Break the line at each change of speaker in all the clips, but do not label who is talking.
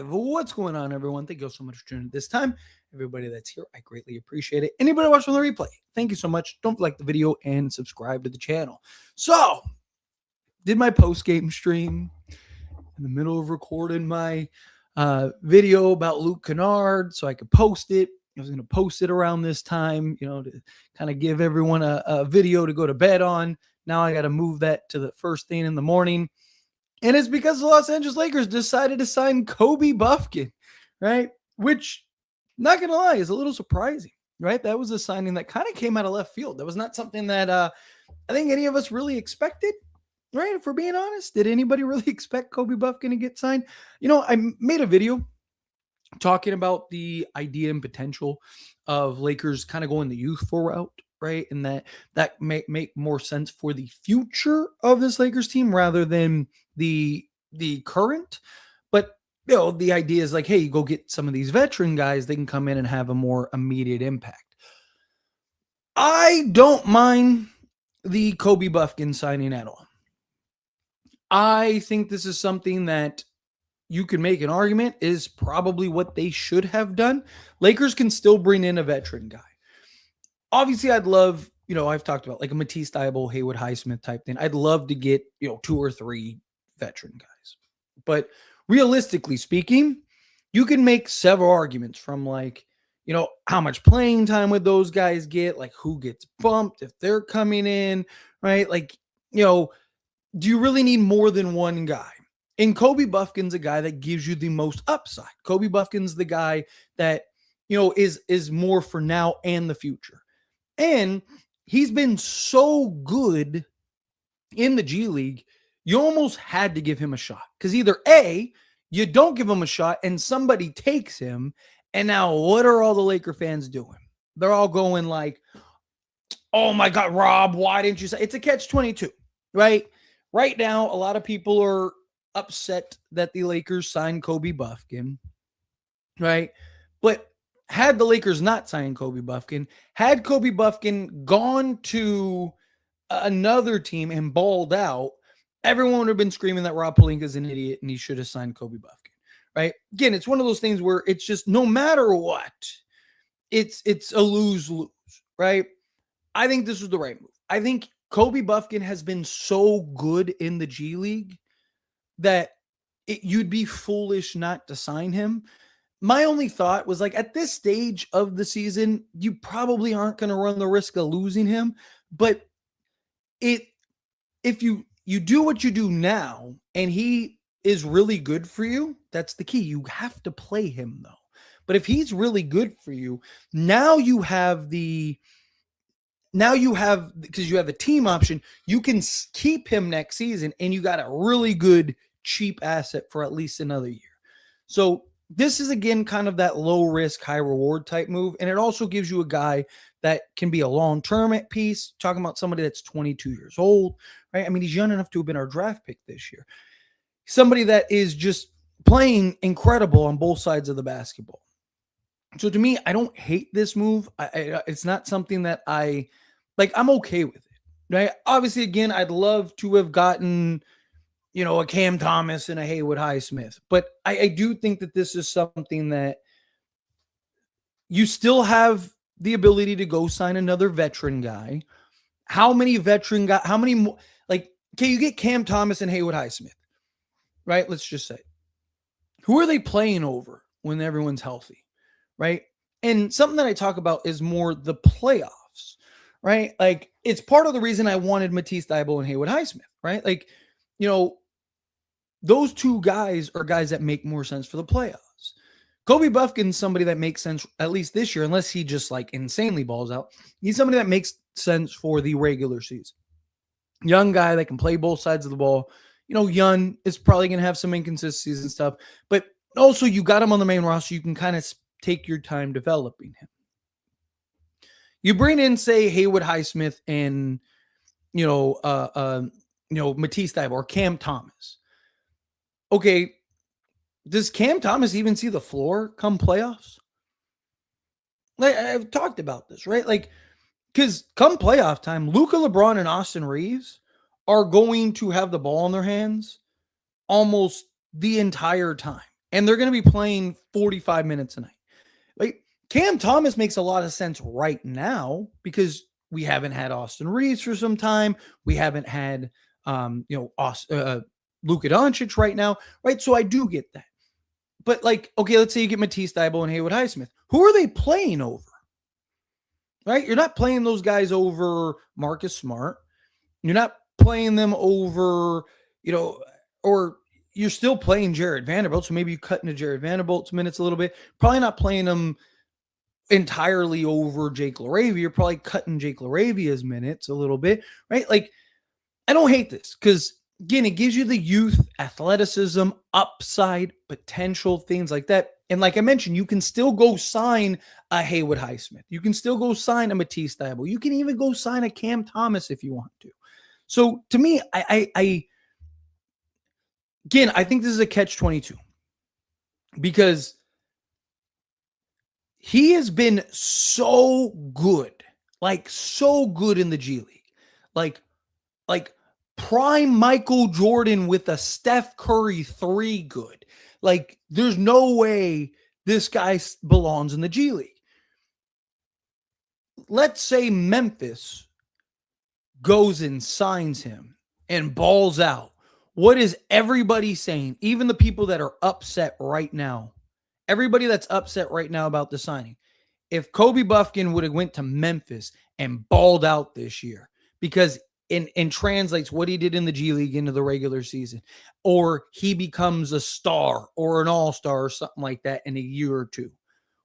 live. What's going on, everyone? Thank you so much for tuning in this time. Everybody that's here, I greatly appreciate it. Anybody watching the replay, thank you so much. Don't like the video and subscribe to the channel. So, did my post-game stream in the middle of recording my video about Luke Kennard so I could post it. I was going to post it around this time, to kind of give everyone a video to go to bed on. Now I got to move that to the first thing in the morning. And it's because the Los Angeles Lakers decided to sign Kobe Buffkin, right? Which, not going to lie, is a little surprising, right? That was a signing that kind of came out of left field. That was not something that I think any of us really expected, right? If we're being honest, did anybody really expect Kobe Buffkin to get signed? I made a video talking about the idea and potential of Lakers kind of going the youthful route, right? And that may make more sense for the future of this Lakers team rather than the current. But the idea is like, hey, you go get some of these veteran guys, they can come in and have a more immediate impact. I don't mind the Kobe Buffkin signing at all. I think this is something that you can make an argument is probably what they should have done. Lakers can still bring in a veteran guy. Obviously, I'd love, I've talked about like a Matisse Thybulle, Haywood Highsmith type thing. I'd love to get, 2 or 3 veteran guys. But realistically speaking, you can make several arguments from like, how much playing time would those guys get? Like who gets bumped if they're coming in, right? Like, do you really need more than one guy? And Kobe Buffkin's a guy that gives you the most upside. Kobe Buffkin's the guy that, is more for now and the future. And he's been so good in the G League, you almost had to give him a shot. Because either A, you don't give him a shot and somebody takes him. And now what are all the Laker fans doing? They're all going like, oh my God, Rob, why didn't you say? It's a catch-22, right? Right now, a lot of people are upset that the Lakers signed Kobe Buffkin, right? But had the Lakers not signed Kobe Buffkin, had Kobe Buffkin gone to another team and balled out, everyone would have been screaming that Rob Pelinka is an idiot and he should have signed Kobe Buffkin, right? Again, it's one of those things where it's just no matter what, it's a lose-lose, right? I think this was the right move. I think Kobe Buffkin has been so good in the G League that you'd be foolish not to sign him. My only thought was like at this stage of the season, you probably aren't going to run the risk of losing him. But if you do what you do now and he is really good for you, that's the key. You have to play him though. But if he's really good for you, because you have a team option, you can keep him next season and you got a really good cheap asset for at least another year. So this is again kind of that low risk, high reward type move. And it also gives you a guy that can be a long-term piece, talking about somebody that's 22 years old, right? I mean, he's young enough to have been our draft pick this year. Somebody that is just playing incredible on both sides of the basketball. So to me, I don't hate this move. It's not something that I'm okay with it, right? Obviously, again, I'd love to have gotten, a Cam Thomas and a Haywood Highsmith. But I do think that this is something that you still have the ability to go sign another veteran guy. How many veteran guys, can you get Cam Thomas and Haywood Highsmith, right? Let's just say. Who are they playing over when everyone's healthy, right? And something that I talk about is more the playoffs, right? Like, it's part of the reason I wanted Matisse Thybulle and Haywood Highsmith, right? Like, those two guys are guys that make more sense for the playoffs. Kobe Buffkin's somebody that makes sense, at least this year, unless he just like insanely balls out. He's somebody that makes sense for the regular season. Young guy that can play both sides of the ball. Young is probably going to have some inconsistencies and stuff, but also you got him on the main roster. You can kind of take your time developing him. You bring in, say, Haywood Highsmith and, Matisse Thybulle or Cam Thomas. Okay, does Cam Thomas even see the floor come playoffs? Like, I've talked about this, right? Like, because come playoff time, Luka, LeBron, and Austin Reeves are going to have the ball in their hands almost the entire time. and they're going to be playing 45 minutes a night. Like Cam Thomas makes a lot of sense right now because we haven't had Austin Reeves for some time. We haven't had, Luka Doncic right now, right? So I do get that. But like, okay, let's say you get Matisse Thybulle and Haywood Highsmith. Who are they playing over? Right? You're not playing those guys over Marcus Smart. You're not playing them over, or you're still playing Jared Vanderbilt. So maybe you cut into Jared Vanderbilt's minutes a little bit. Probably not playing them entirely over Jake LaRavia. You're probably cutting Jake LaRavia's minutes a little bit, right? Like, I don't hate this because, again, it gives you the youth, athleticism, upside, potential, things like that. And like I mentioned, you can still go sign a Haywood Highsmith. You can still go sign a Matisse Thybulle. You can even go sign a Cam Thomas if you want to. So to me, I think this is a catch-22 because he has been so good, like so good in the G League, like prime Michael Jordan with a Steph Curry 3 good. Like there's no way this guy belongs in the G League. Let's say Memphis goes and signs him and balls out. What is everybody saying? Even the people that are upset right now, everybody that's upset right now about the signing. If Kobe Buffkin would have went to Memphis and balled out this year, because and translates what he did in the G League into the regular season, or he becomes a star or an all-star or something like that in a year or two.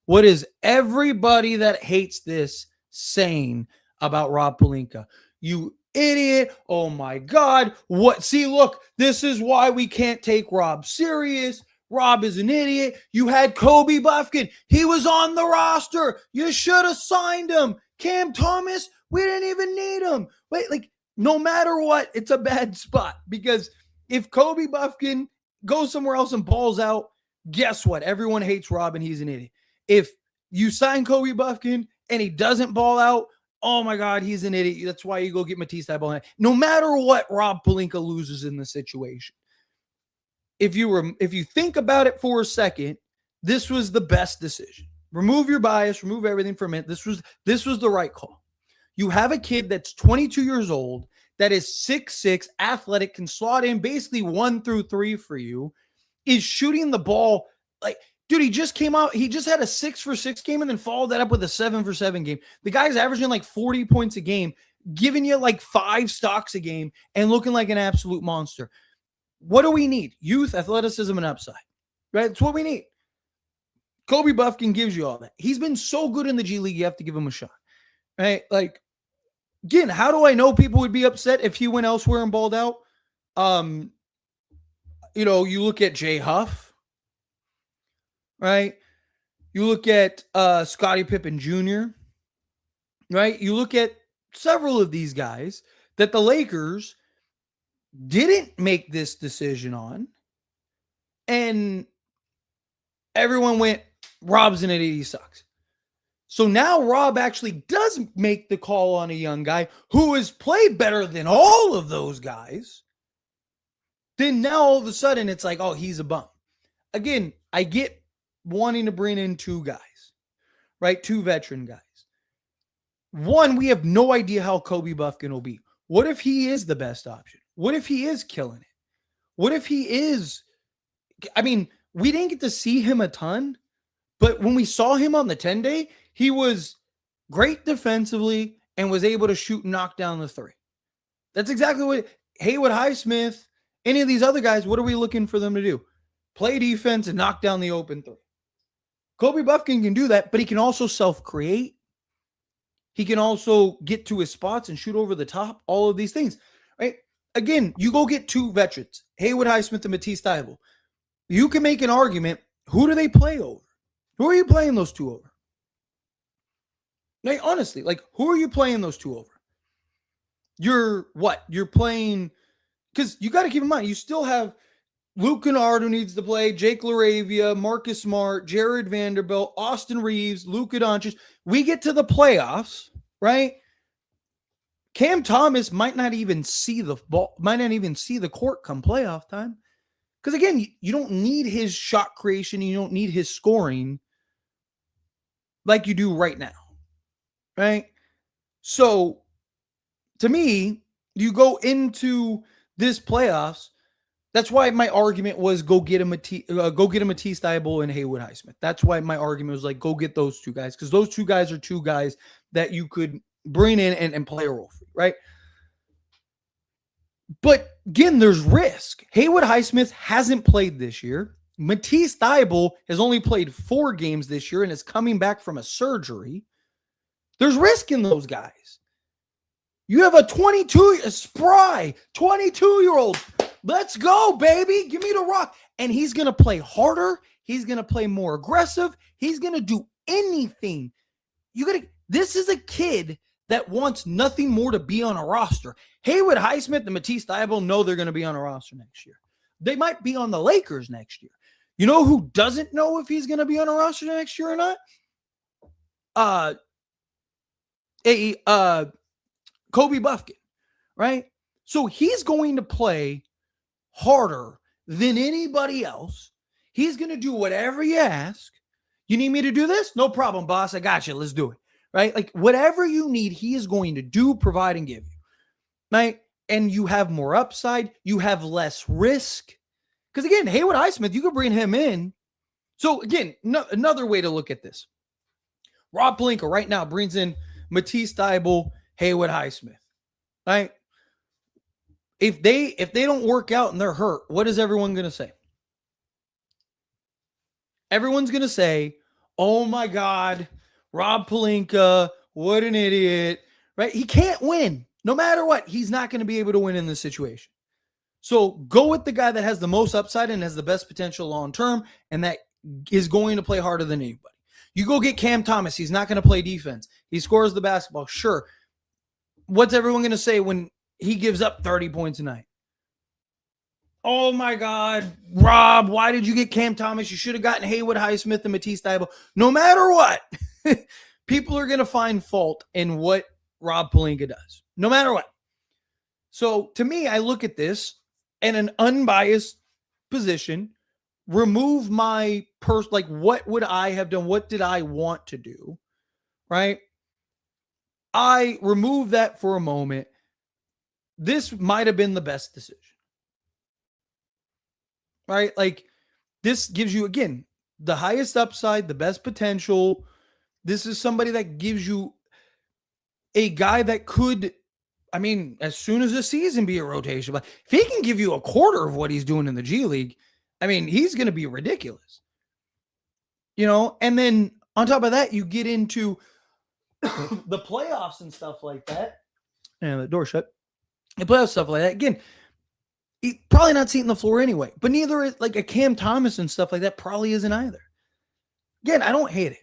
What is everybody that hates this saying about Rob Pelinka? You idiot. Oh my God. What? See, look, this is why we can't take Rob serious. Rob is an idiot. You had Kobe Buffkin. He was on the roster. You should have signed him. Cam Thomas, we didn't even need him. Wait, like, no matter what, it's a bad spot because if Kobe Buffkin goes somewhere else and balls out, guess what? Everyone hates Rob and he's an idiot. If you sign Kobe Buffkin and he doesn't ball out, oh my God, he's an idiot. That's why you go get Matisse Thybulle. No matter what, Rob Pelinka loses in the situation. If you think about it for a second, this was the best decision. Remove your bias, remove everything from it. This was the right call. You have a kid that's 22 years old, that is 6'6", athletic, can slot in basically 1 through 3 for you, is shooting the ball like, dude, he just came out. He just had a 6-for-6 game and then followed that up with a 7-for-7 game. The guy's averaging like 40 points a game, giving you like 5 stocks a game and looking like an absolute monster. What do we need? Youth, athleticism, and upside, right? That's what we need. Kobe Buffkin gives you all that. He's been so good in the G League, you have to give him a shot, right? Like, again, how do I know people would be upset if he went elsewhere and balled out? You look at Jay Huff, right? You look at Scottie Pippen Jr., right? You look at several of these guys that the Lakers didn't make this decision on, and everyone went, Rob's an idiot, he sucks. So now Rob actually does make the call on a young guy who has played better than all of those guys. Then now all of a sudden it's like, oh, he's a bum. Again, I get wanting to bring in 2 guys, right? 2 veteran guys. One, we have no idea how Kobe Buffkin will be. What if he is the best option? What if he is killing it? What if he is, we didn't get to see him a ton, but when we saw him on the 10-day, he was great defensively and was able to shoot and knock down the 3. That's exactly what Haywood Highsmith, any of these other guys, what are we looking for them to do? Play defense and knock down the open 3. Kobe Buffkin can do that, but he can also self-create. He can also get to his spots and shoot over the top, all of these things, right? Again, you go get 2 veterans, Haywood Highsmith and Matisse Thybulle. You can make an argument, who do they play over? Who are you playing those 2 over? Like, honestly, like, who are you playing those 2 over? You're playing, because you got to keep in mind, you still have Luke Kennard who needs to play, Jake LaRavia, Marcus Smart, Jared Vanderbilt, Austin Reeves, Luka Doncic. We get to the playoffs, right? Cam Thomas might not even see the ball, might not even see the court come playoff time, Because again, you don't need his shot creation. You don't need his scoring like you do right now. Right? So to me, you go into this playoffs. That's why my argument was go get a Matisse Thybulle and Haywood Highsmith. That's why my argument was like, go get those two guys, because those two guys are two guys that you could bring in and play a role for, right? But again, there's risk. Haywood Highsmith hasn't played this year. Matisse Thybulle has only played 4 games this year and is coming back from a surgery. There's risk in those guys. You have a spry 22-year-old. Let's go, baby. Give me the rock. And he's going to play harder. He's going to play more aggressive. He's going to do anything. This is a kid that wants nothing more to be on a roster. Haywood Highsmith and Matisse Thybulle know they're going to be on a roster next year. They might be on the Lakers next year. You know who doesn't know if he's going to be on a roster next year or not? Kobe Buffkin, right? So he's going to play harder than anybody else. He's going to do whatever you ask. You need me to do this? No problem, boss. I got you. Let's do it. Right? Like whatever you need, he is going to do, provide, and give you. Right? And you have more upside. You have less risk. Because again, Haywood Highsmith, you could bring him in. So again, another way to look at this. Rob Pelinka right now brings in Matisse Thybulle, Haywood Highsmith. Right? If they don't work out and they're hurt, what is everyone going to say? Everyone's going to say, oh my God, Rob Pelinka, what an idiot, right? He can't win. No matter what, he's not going to be able to win in this situation. So go with the guy that has the most upside and has the best potential long term, and that is going to play harder than anybody. You go get Cam Thomas. He's not going to play defense. He scores the basketball. Sure. What's everyone going to say when he gives up 30 points a night? Oh my God, Rob, why did you get Cam Thomas? You should have gotten Haywood Highsmith and Matisse Thybulle. No matter what, people are going to find fault in what Rob Pelinka does, no matter what. So to me, I look at this in an unbiased position, remove my like what would I have done? What did I want to do? Right? I remove that for a moment. This might have been the best decision. Right? Like this gives you, again, the highest upside, the best potential. This is somebody that gives you a guy that could, I mean, as soon as the season be a rotation, but if he can give you a quarter of what he's doing in the G League, I mean, he's going to be ridiculous. You know, and then on top of that, you get into the playoffs and stuff like that. And the door shut. The playoff stuff like that. Again, he's probably not seeing the floor anyway, but neither is like a Cam Thomas and stuff like that probably isn't either. Again, I don't hate it.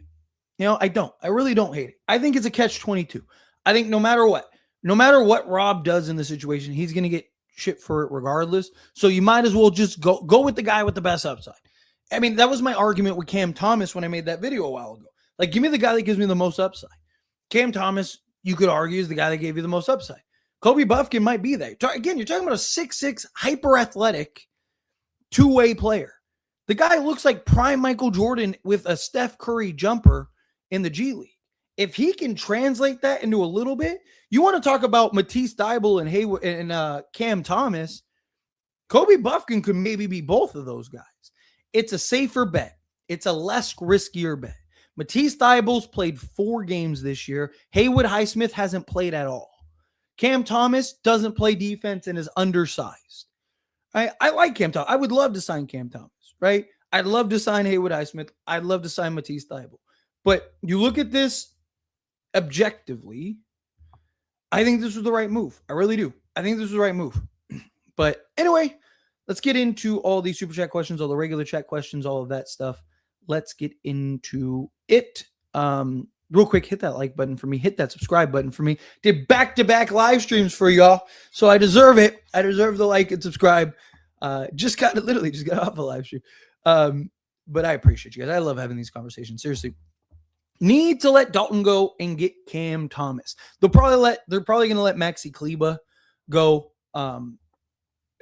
You know, I don't. I really don't hate it. I think it's a catch-22. I think no matter what Rob does in the situation, he's going to get shit for it regardless. So you might as well just go with the guy with the best upside. I mean, that was my argument with Cam Thomas when I made that video a while ago. Like, give me the guy that gives me the most upside. Cam Thomas, you could argue, is the guy that gave you the most upside. Kobe Buffkin might be there. Again, you're talking about a 6'6", hyper-athletic, two-way player. The guy looks like prime Michael Jordan with a Steph Curry jumper in the G League. If he can translate that into a little bit, you want to talk about Matisse Thybulle and Haywood and Cam Thomas, Kobe Buffkin could maybe be both of those guys. It's a safer bet. It's a less riskier bet. Matisse Thybulle's played 4 games this year. Haywood Highsmith hasn't played at all. Cam Thomas doesn't play defense and is undersized. I like Cam Thomas. I would love to sign Cam Thomas, right? I'd love to sign Haywood Highsmith. I'd love to sign Matisse Thybulle. But you look at this objectively, I think this was the right move. I really do. I think this was the right move. But anyway, let's get into all these super chat questions, all the regular chat questions, all of that stuff. Let's get into it. Real quick, hit that like button for me. Hit that subscribe button for me. Did back-to-back live streams for y'all, so I deserve it. I deserve the like and subscribe. Literally just got off a live stream. But I appreciate you guys. I love having these conversations. Seriously. Need to let Dalton go and get Cam Thomas. They're probably going to let Maxi Kleba go.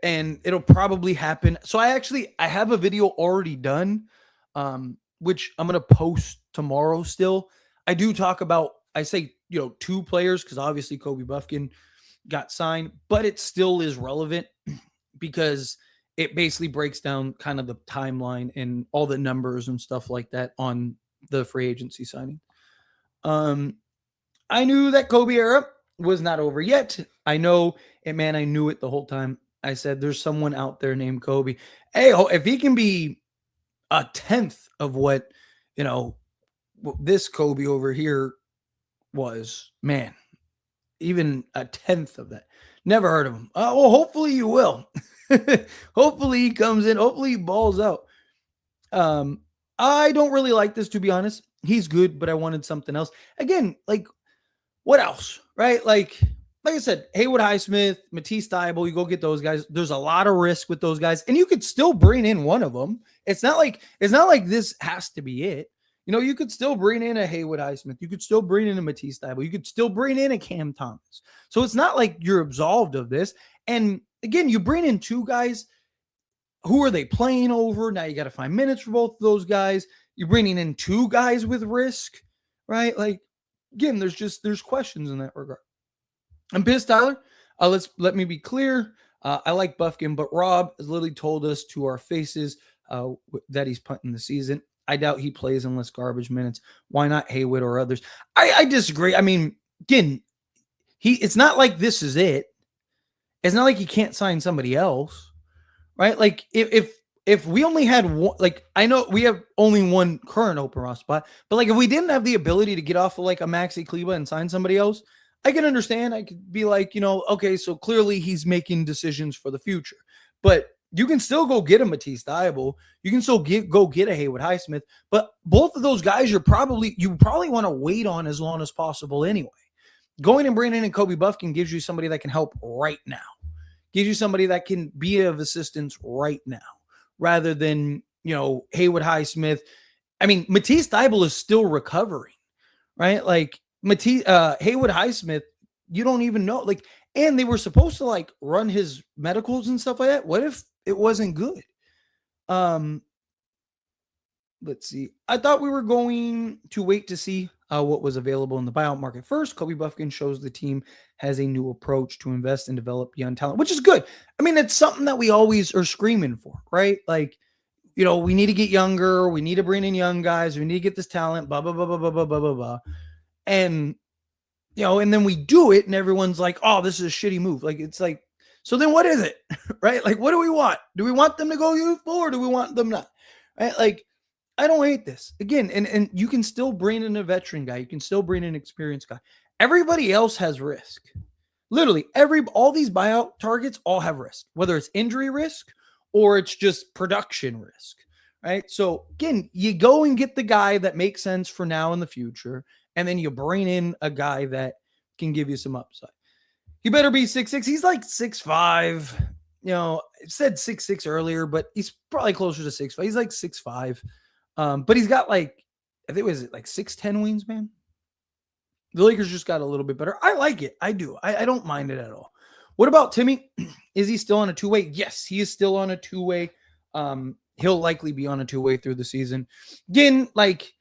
and it'll probably happen. So I have a video already done, which I'm gonna post tomorrow. Still, I do talk about. I say two players because obviously Kobe Buffkin got signed, but it still is relevant because it basically breaks down kind of the timeline and all the numbers and stuff like that on the free agency signing. I knew that Kobe era was not over yet. I know it, man. I knew it the whole time. I said, there's someone out there named Kobe. Hey, if he can be a tenth of what, this Kobe over here was, man, even a tenth of that. Never heard of him. Well, hopefully you will. Hopefully he comes in. Hopefully he balls out. I don't really like this, to be honest. He's good, but I wanted something else. Again, like, what else, right? Like I said, Haywood Highsmith, Matisse Thybulle, you go get those guys. There's a lot of risk with those guys, and you could still bring in one of them. It's not like this has to be it. You could still bring in a Haywood Highsmith. You could still bring in a Matisse Thybulle. You could still bring in a Cam Thomas. So it's not like you're absolved of this. And again, you bring in two guys. Who are they playing over? Now you got to find minutes for both of those guys. You're bringing in two guys with risk, right? Like, again, there's questions in that regard. I'm pissed, Tyler. Let me be clear. I like Bufkin, but Rob has literally told us to our faces that he's punting the season. I doubt he plays unless garbage minutes. Why not Haywood or others? I disagree. I mean, again, it's not like this is it. It's not like he can't sign somebody else, right? Like if we only had one, like I know we have only one current open roster spot, but like if we didn't have the ability to get off of like a Maxi Kleber and sign somebody else, I can understand. I could be like, okay, so clearly he's making decisions for the future, but you can still go get a Matisse Thybulle. You can still go get a Haywood Highsmith, but both of those guys you probably want to wait on as long as possible anyway. Going and bringing in Kobe Buffkin gives you somebody that can help right now. Gives you somebody that can be of assistance right now, rather than, Haywood Highsmith. I mean, Matisse Thybulle is still recovering, right? Like Haywood Highsmith, you don't even know. Like, and they were supposed to like run his medicals and stuff like that. What if it wasn't good? Let's see. I thought we were going to wait to see what was available in the buyout market first. Kobe Buffkin shows the team has a new approach to invest and develop young talent, which is good. I mean, it's something that we always are screaming for, right? Like, we need to get younger. We need to bring in young guys. We need to get this talent, blah, blah, blah, blah, blah, blah, blah, blah, blah. And, and then we do it and everyone's like, oh, this is a shitty move. Like, it's like, so then what is it, right? Like, what do we want? Do we want them to go youthful or do we want them not? Right? Like, I don't hate this. Again, and you can still bring in a veteran guy. You can still bring in an experienced guy. Everybody else has risk. Literally, all these buyout targets all have risk, whether it's injury risk or it's just production risk, right? So again, you go and get the guy that makes sense for now and the future, and then you bring in a guy that can give you some upside. He better be 6'6". He's like 6'5". It said 6'6" earlier, but he's probably closer to 6'5". He's like 6'5". But he's got like, I think, was it like 6'10" wingspan? The Lakers just got a little bit better. I like it. I do. I don't mind it at all. What about Timmy? Is he still on a two-way? Yes, he is still on a two-way. He'll likely be on a two-way through the season. Again, like,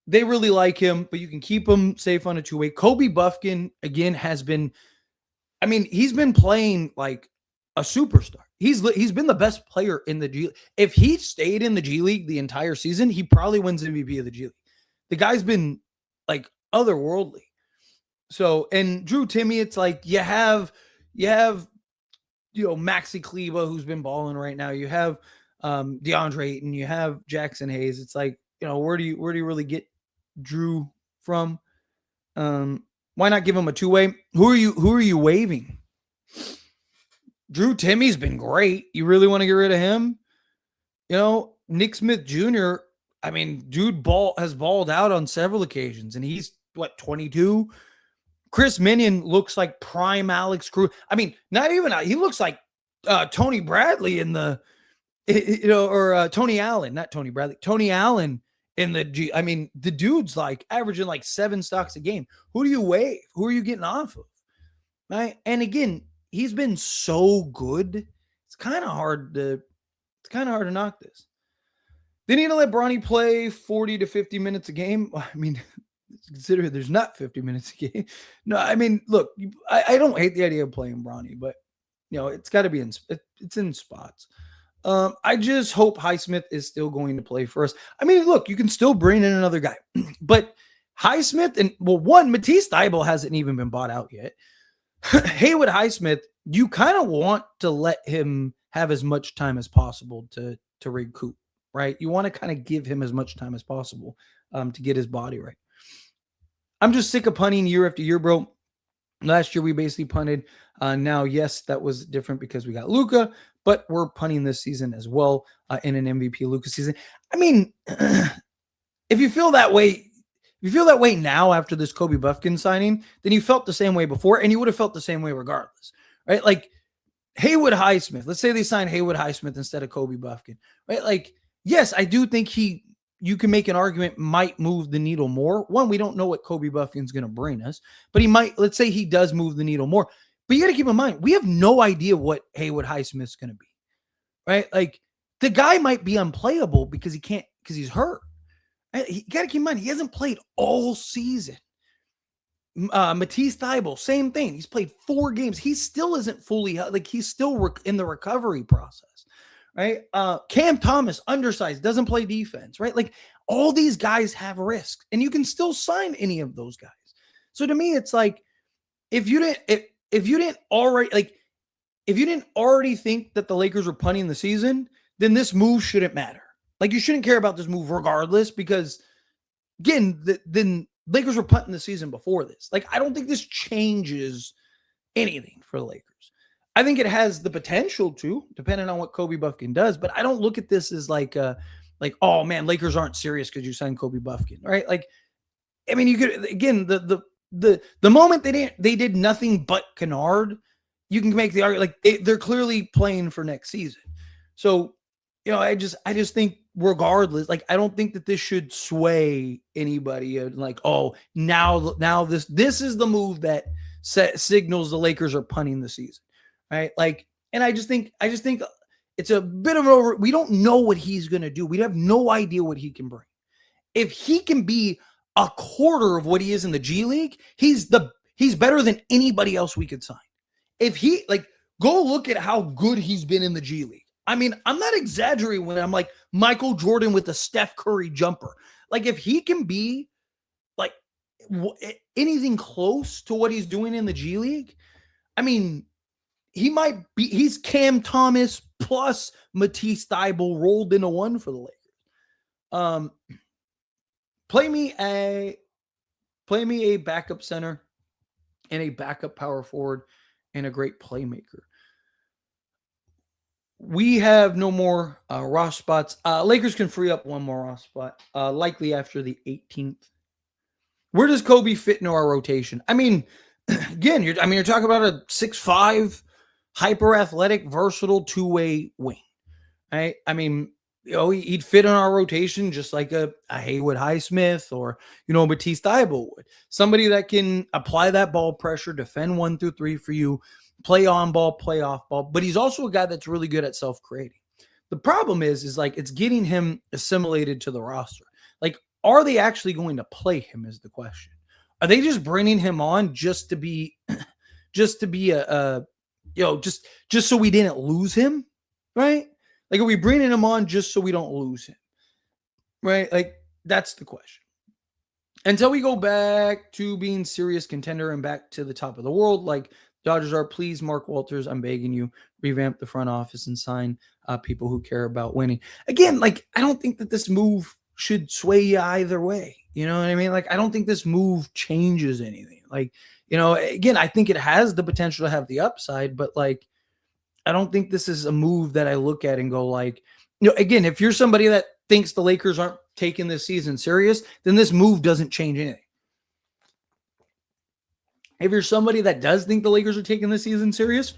they really like him, but you can keep him safe on a two-way. Kobe Buffkin, again, has been, I mean, he's been playing like a superstar. He's been the best player in the G League. If he stayed in the G League the entire season, he probably wins MVP of the G League. The guy's been like otherworldly. So, and Drew Timmy, it's like you have Maxi Kleber, who's been balling right now. You have DeAndre Ayton, you have Jackson Hayes. It's like, where do you really get Drew from? Why not give him a two-way? Who are you waiving? Drew Timmy's been great. You really want to get rid of him? Nick Smith Jr., I mean, dude has balled out on several occasions, and he's, 22? Chris Minion looks like prime Alex Cruz. I mean, not even, he looks like Tony Bradley in the, or Tony Allen, not Tony Bradley, Tony Allen in the G. I mean, the dude's like averaging like 7 stocks a game. Who do you waive? Who are you getting off of? Right? And again, he's been so good. It's kind of hard to knock this. They need to let Bronny play 40 to 50 minutes a game. I mean, consider there's not 50 minutes a game. No, I mean, look, I don't hate the idea of playing Bronny, but it's got to be it's in spots. I just hope Highsmith is still going to play for us. I mean, look, you can still bring in another guy, but Highsmith Matisse Thybulle hasn't even been bought out yet. Haywood Highsmith, you kind of want to let him have as much time as possible to recoup, right? You want to kind of give him as much time as possible to get his body right. I'm just sick of punting year after year, bro. Last year we basically punted. Now, yes, that was different because we got Luka, but we're punting this season as well in an MVP Luka season. I mean, if you feel that way now after this Kobe Buffkin signing, then you felt the same way before, and you would have felt the same way regardless, right? Like Haywood Highsmith. Let's say they signed Haywood Highsmith instead of Kobe Buffkin, right? Like, yes, I do think you can make an argument might move the needle more. One, we don't know what Kobe Buffkin's going to bring us, but he might, let's say he does move the needle more. But you got to keep in mind, we have no idea what Haywood Highsmith's going to be, right? Like the guy might be unplayable because he's hurt. Right? You got to keep in mind, he hasn't played all season. Matisse Thybulle, same thing. He's played 4 games. He still isn't fully, like he's still in the recovery process. Right? Cam Thomas, undersized, doesn't play defense, right? Like all these guys have risks, and you can still sign any of those guys. So to me, it's like if you didn't already think that the Lakers were punting the season, then this move shouldn't matter. Like you shouldn't care about this move regardless, because again, then Lakers were punting the season before this. Like I don't think this changes anything for the Lakers. I think it has the potential to, depending on what Kobe Buffkin does, but I don't look at this as like, oh man, Lakers aren't serious because you signed Kobe Buffkin, right? Like, I mean, you could, again, the moment they did nothing but Kennard, you can make the argument like they're clearly playing for next season. So, I just think regardless, like I don't think that this should sway anybody. Like, oh, now this is the move that signals the Lakers are punting the season. Right. Like, and I just think it's a bit of we don't know what he's going to do. We have no idea what he can bring. If he can be a quarter of what he is in the G League, he's better than anybody else we could sign. If he go look at how good he's been in the G League. I mean, I'm not exaggerating when I'm like Michael Jordan with a Steph Curry jumper. Like if he can be like anything close to what he's doing in the G League, I mean, he's Cam Thomas plus Matisse Thybulle rolled into one for the Lakers. Play me a backup center and a backup power forward and a great playmaker. We have no more Ross spots. Lakers can free up one more Ross spot, likely after the 18th. Where does Kobe fit into our rotation? I mean, again, you're talking about a 6'5", hyper athletic, versatile two-way wing, right? I mean, he'd fit in our rotation just like a Haywood Highsmith or, Matisse Thybulle would. Somebody that can apply that ball pressure, defend 1 through 3 for you, play on ball, play off ball. But he's also a guy that's really good at self-creating. The problem is like it's getting him assimilated to the roster. Like, are they actually going to play him is the question. Are they just bringing him on just to be just so we didn't lose him, right? Like, are we bringing him on just so we don't lose him, right? Like, that's the question. Until we go back to being serious contender and back to the top of the world, like Dodgers are, please, Mark Walters, I'm begging you, revamp the front office and sign people who care about winning. Again, like, I don't think that this move should sway you either way. You know what I mean? Like, I don't think this move changes anything. Like, again, I think it has the potential to have the upside, but like, I don't think this is a move that I look at and go like, again, if you're somebody that thinks the Lakers aren't taking this season serious, then this move doesn't change anything. If you're somebody that does think the Lakers are taking this season serious,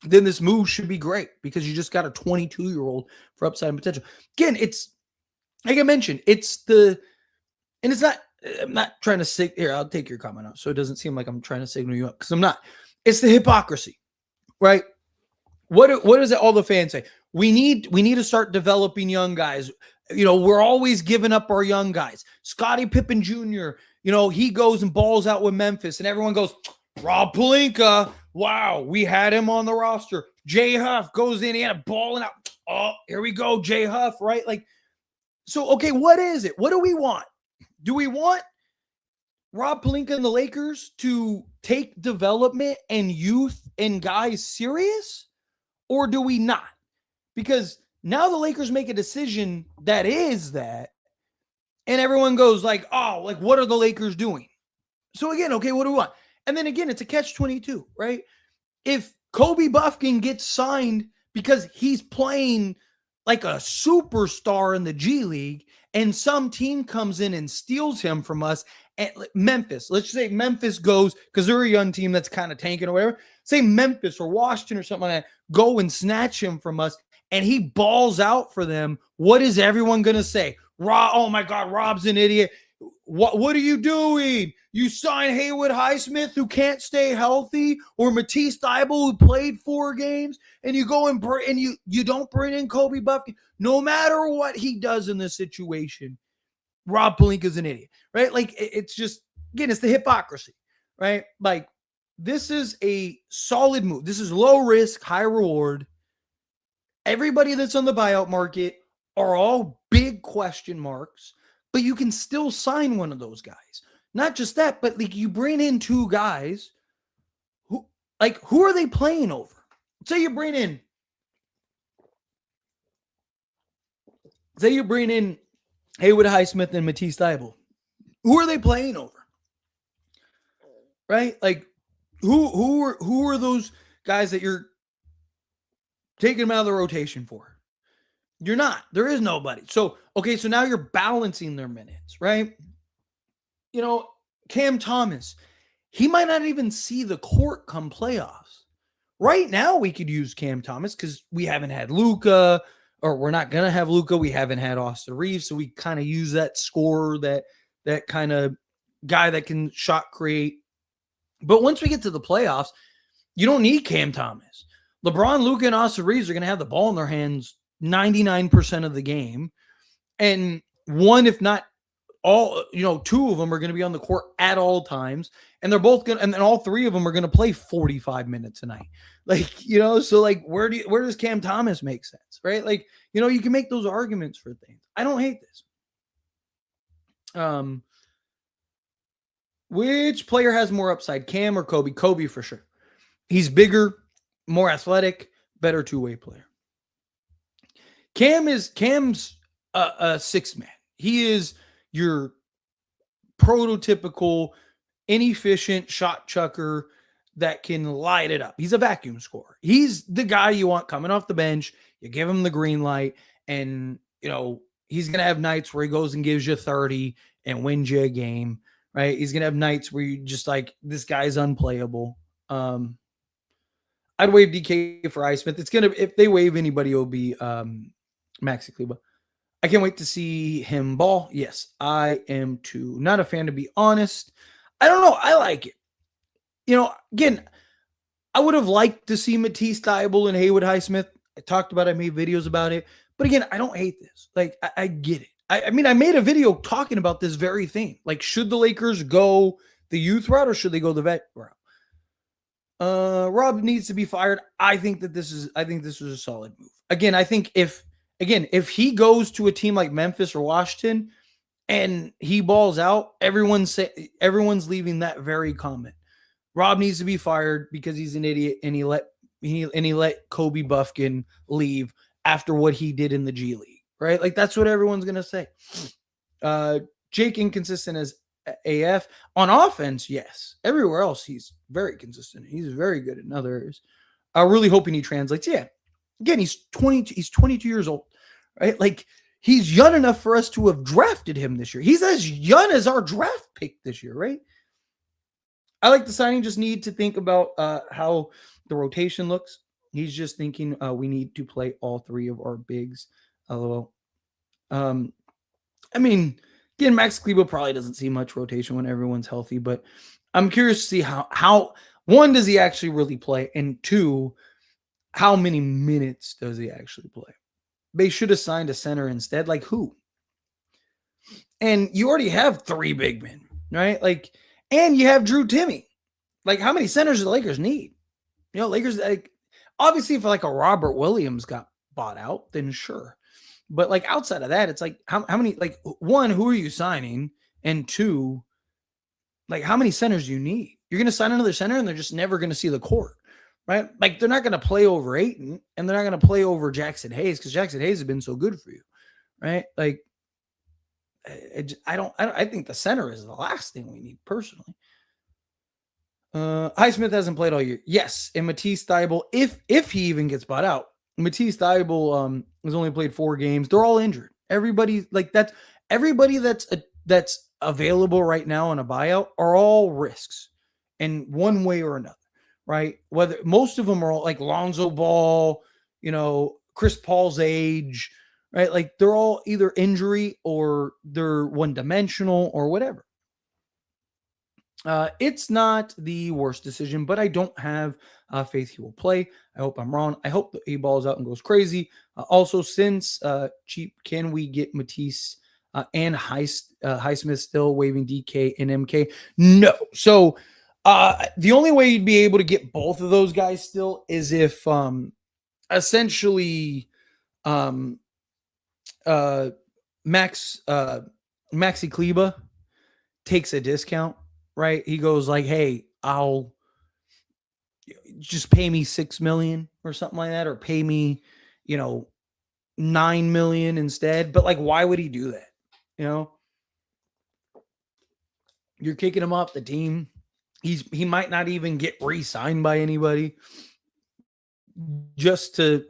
then this move should be great because you just got a 22-year-old for upside and potential. Again, it's like I mentioned, I'm not trying to say here, I'll take your comment out so it doesn't seem like I'm trying to signal you up because I'm not. It's the hypocrisy, right? What is it all the fans say? We need to start developing young guys. We're always giving up our young guys. Scottie Pippen Jr., he goes and balls out with Memphis, and everyone goes, Rob Pelinka, wow, we had him on the roster. Jay Huff goes in, he had a balling out. Oh, here we go, Jay Huff, right? Like, so, okay, what is it? What do we want? Do we want Rob Pelinka and the Lakers to take development and youth and guys serious? Or do we not? Because now the Lakers make a decision that is that, and everyone goes like, oh, like, what are the Lakers doing? So again, okay, what do we want? And then again, it's a catch-22, right? If Kobe Buffkin gets signed because he's playing like a superstar in the G League, and some team comes in and steals him from us, and Memphis, let's say Memphis goes, because they're a young team that's kind of tanking or whatever, say Memphis or Washington or something like that, go and snatch him from us, and he balls out for them, what is everyone going to say? Rob, oh my God, Rob's an idiot. What are you doing? You sign Haywood Highsmith, who can't stay healthy, or Matisse Thybulle, who played 4 games, and you go and you don't bring in Kobe Buffkin. No matter what he does in this situation, Rob Pelinka's an idiot, right? Like, it's just, again, it's the hypocrisy, right? Like, this is a solid move. This is low risk, high reward. Everybody that's on the buyout market are all big question marks, but you can still sign one of those guys. Not just that, but like, you bring in 2 guys who are they playing over? Say you bring in Haywood Highsmith and Matisse Thybulle. Who are they playing over? Right? Like, who are those guys that you're taking them out of the rotation for? You're not. There is nobody. So, okay, so now you're balancing their minutes, right? Cam Thomas, he might not even see the court come playoffs. Right now, we could use Cam Thomas because we haven't had Luka, or we're not going to have Luka. We haven't had Austin Reeves, so we kind of use that scorer, that kind of guy that can shot create. But once we get to the playoffs, you don't need Cam Thomas. LeBron, Luka, and Austin Reeves are going to have the ball in their hands 99% of the game. And one, if not all, 2 of them are going to be on the court at all times. And they're both going to, and then all 3 of them are going to play 45 minutes a night. Like, so like, where does Cam Thomas make sense? Right? Like, you can make those arguments for things. I don't hate this. Which player has more upside, Cam or Kobe? Kobe for sure. He's bigger, more athletic, better two-way player. Cam's a 6-man. He is your prototypical inefficient shot chucker that can light it up. He's a vacuum scorer. He's the guy you want coming off the bench. You give him the green light, and he's going to have nights where he goes and gives you 30 and wins you a game, right? He's going to have nights where you just like, this guy's unplayable. I'd waive DK for Highsmith. It's going to, if they waive anybody, it'll be Maxi Kleber. I can't wait to see him ball. Yes, I am too. Not a fan, to be honest. I don't know. I like it. Again, I would have liked to see Matisse Thybulle and Haywood Highsmith. I talked about it. I made videos about it. But again, I don't hate this. Like, I get it. I mean, I made a video talking about this very thing. Like, should the Lakers go the youth route or should they go the vet route? Rob needs to be fired. I think this is a solid move. Again, I think if he goes to a team like Memphis or Washington and he balls out, everyone's leaving that very comment. Rob needs to be fired because he's an idiot and he let Kobe Buffkin leave after what he did in the G League, right? Like, that's what everyone's going to say. Jake inconsistent as AF on offense. Yes. Everywhere else, he's very consistent. He's very good in other areas. I'm really hoping he translates. Yeah. Again, he's 22 years old, right? Like, he's young enough for us to have drafted him this year. He's as young as our draft pick this year, right? I like the signing. Just need to think about how the rotation looks. He's just thinking we need to play all 3 of our bigs. LOL. I mean, again, Max Kleber probably doesn't see much rotation when everyone's healthy, but I'm curious to see how one, does he actually really play? And 2, how many minutes does he actually play? They should have signed a center instead. Like who? And you already have 3 big men, right? Like, and you have Drew Timmy. Like, how many centers do the Lakers need? You know, Lakers, like, obviously, if like a Robert Williams got bought out, then sure. But like outside of that, it's like how many, like, one, who are you signing? And two, like, how many centers do you need? You're going to sign another center and they're just never going to see the court, right? Like, they're not going to play over Ayton and they're not going to play over Jackson Hayes because Jackson Hayes has been so good for you, right? Like, I think the center is the last thing we need personally. Highsmith hasn't played all year. Yes. And Matisse Thybulle, if he even gets bought out, Matisse Thybulle has only played 4 games. They're all injured. Everybody that's available right now on a buyout are all risks in one way or another, right? Whether most of them are all like Lonzo Ball, Chris Paul's age, right? Like they're all either injury or they're one-dimensional or whatever. It's not the worst decision, but I don't have faith he will play. I hope I'm wrong. I hope that he balls out and goes crazy. Also, since cheap, can we get Matisse and Highsmith still waiving DK and MK? No. So the only way you'd be able to get both of those guys still is if essentially Maxi Kleba takes a discount. Right. He goes like, hey, I'll just pay me $6 million or something like that, or pay me, $9 million instead. But like, why would he do that? You're kicking him off the team. He might not even get re-signed by anybody just to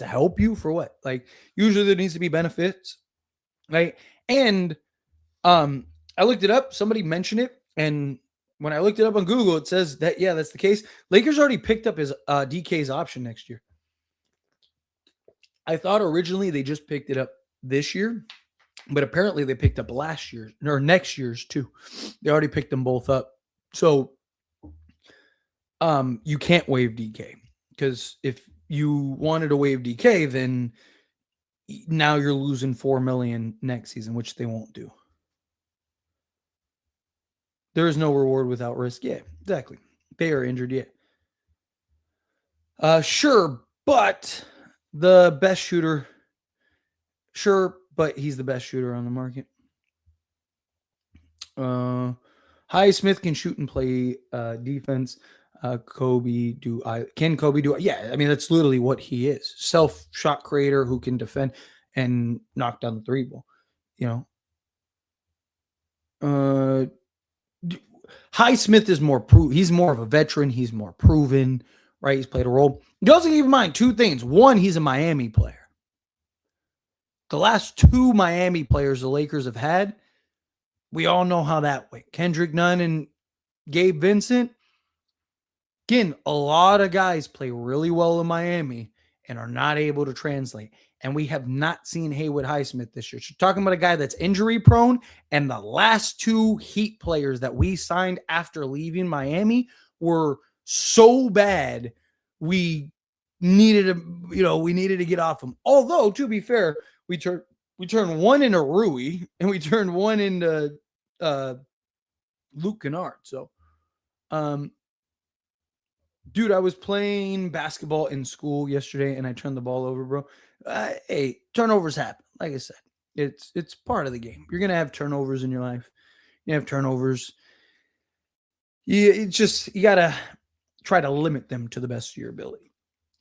help you for what? Like, usually there needs to be benefits. Right. And, I looked it up. Somebody mentioned it. And when I looked it up on Google, it says that, yeah, that's the case. Lakers already picked up his DK's option next year. I thought originally they just picked it up this year, but apparently they picked up last year's or next year's too. They already picked them both up. So you can't waive DK because if you wanted to waive DK, then now you're losing $4 million next season, which they won't do. There is no reward without risk. Yeah, exactly. They are injured yet. Sure, but the best shooter. Sure, but he's the best shooter on the market. Highsmith can shoot and play defense. Can Kobe do? Yeah, I mean that's literally what he is. Self shot creator who can defend and knock down the 3 ball. Highsmith is more he's more of a veteran. He's more proven, right? He's played a role. You also keep in mind 2 things. One, he's a Miami player. The last 2 Miami players the Lakers have had, we all know how that went. Kendrick Nunn and Gabe Vincent. Again, a lot of guys play really well in Miami and are not able to translate. And we have not seen Haywood Highsmith this year. So talking about a guy that's injury prone, and the last 2 Heat players that we signed after leaving Miami were so bad we needed to get off them. Although, to be fair, we turned one into Rui and we turned one into Luke Kennard. So dude, I was playing basketball in school yesterday and I turned the ball over, bro. Hey, turnovers happen. Like I said, it's part of the game. You're going to have turnovers in your life. You have turnovers. You got to try to limit them to the best of your ability.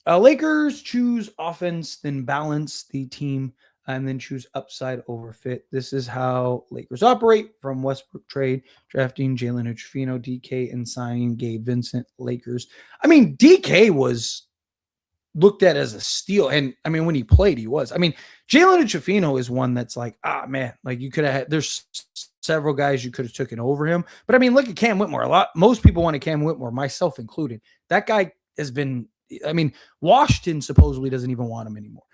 Lakers choose offense, then balance the team, and then choose upside over fit. This is how Lakers operate from Westbrook trade, drafting Jalen Hood-Schifino, DK, and signing Gabe Vincent. Lakers. I mean, DK was looked at as a steal. And I mean, when he played, he was. I mean, Jalen Hood-Schifino is one that's like, man, like you could have had, there's several guys you could have taken over him. But I mean, look at Cam Whitmore. Most people wanted Cam Whitmore, myself included. That guy has been, I mean, Washington supposedly doesn't even want him anymore.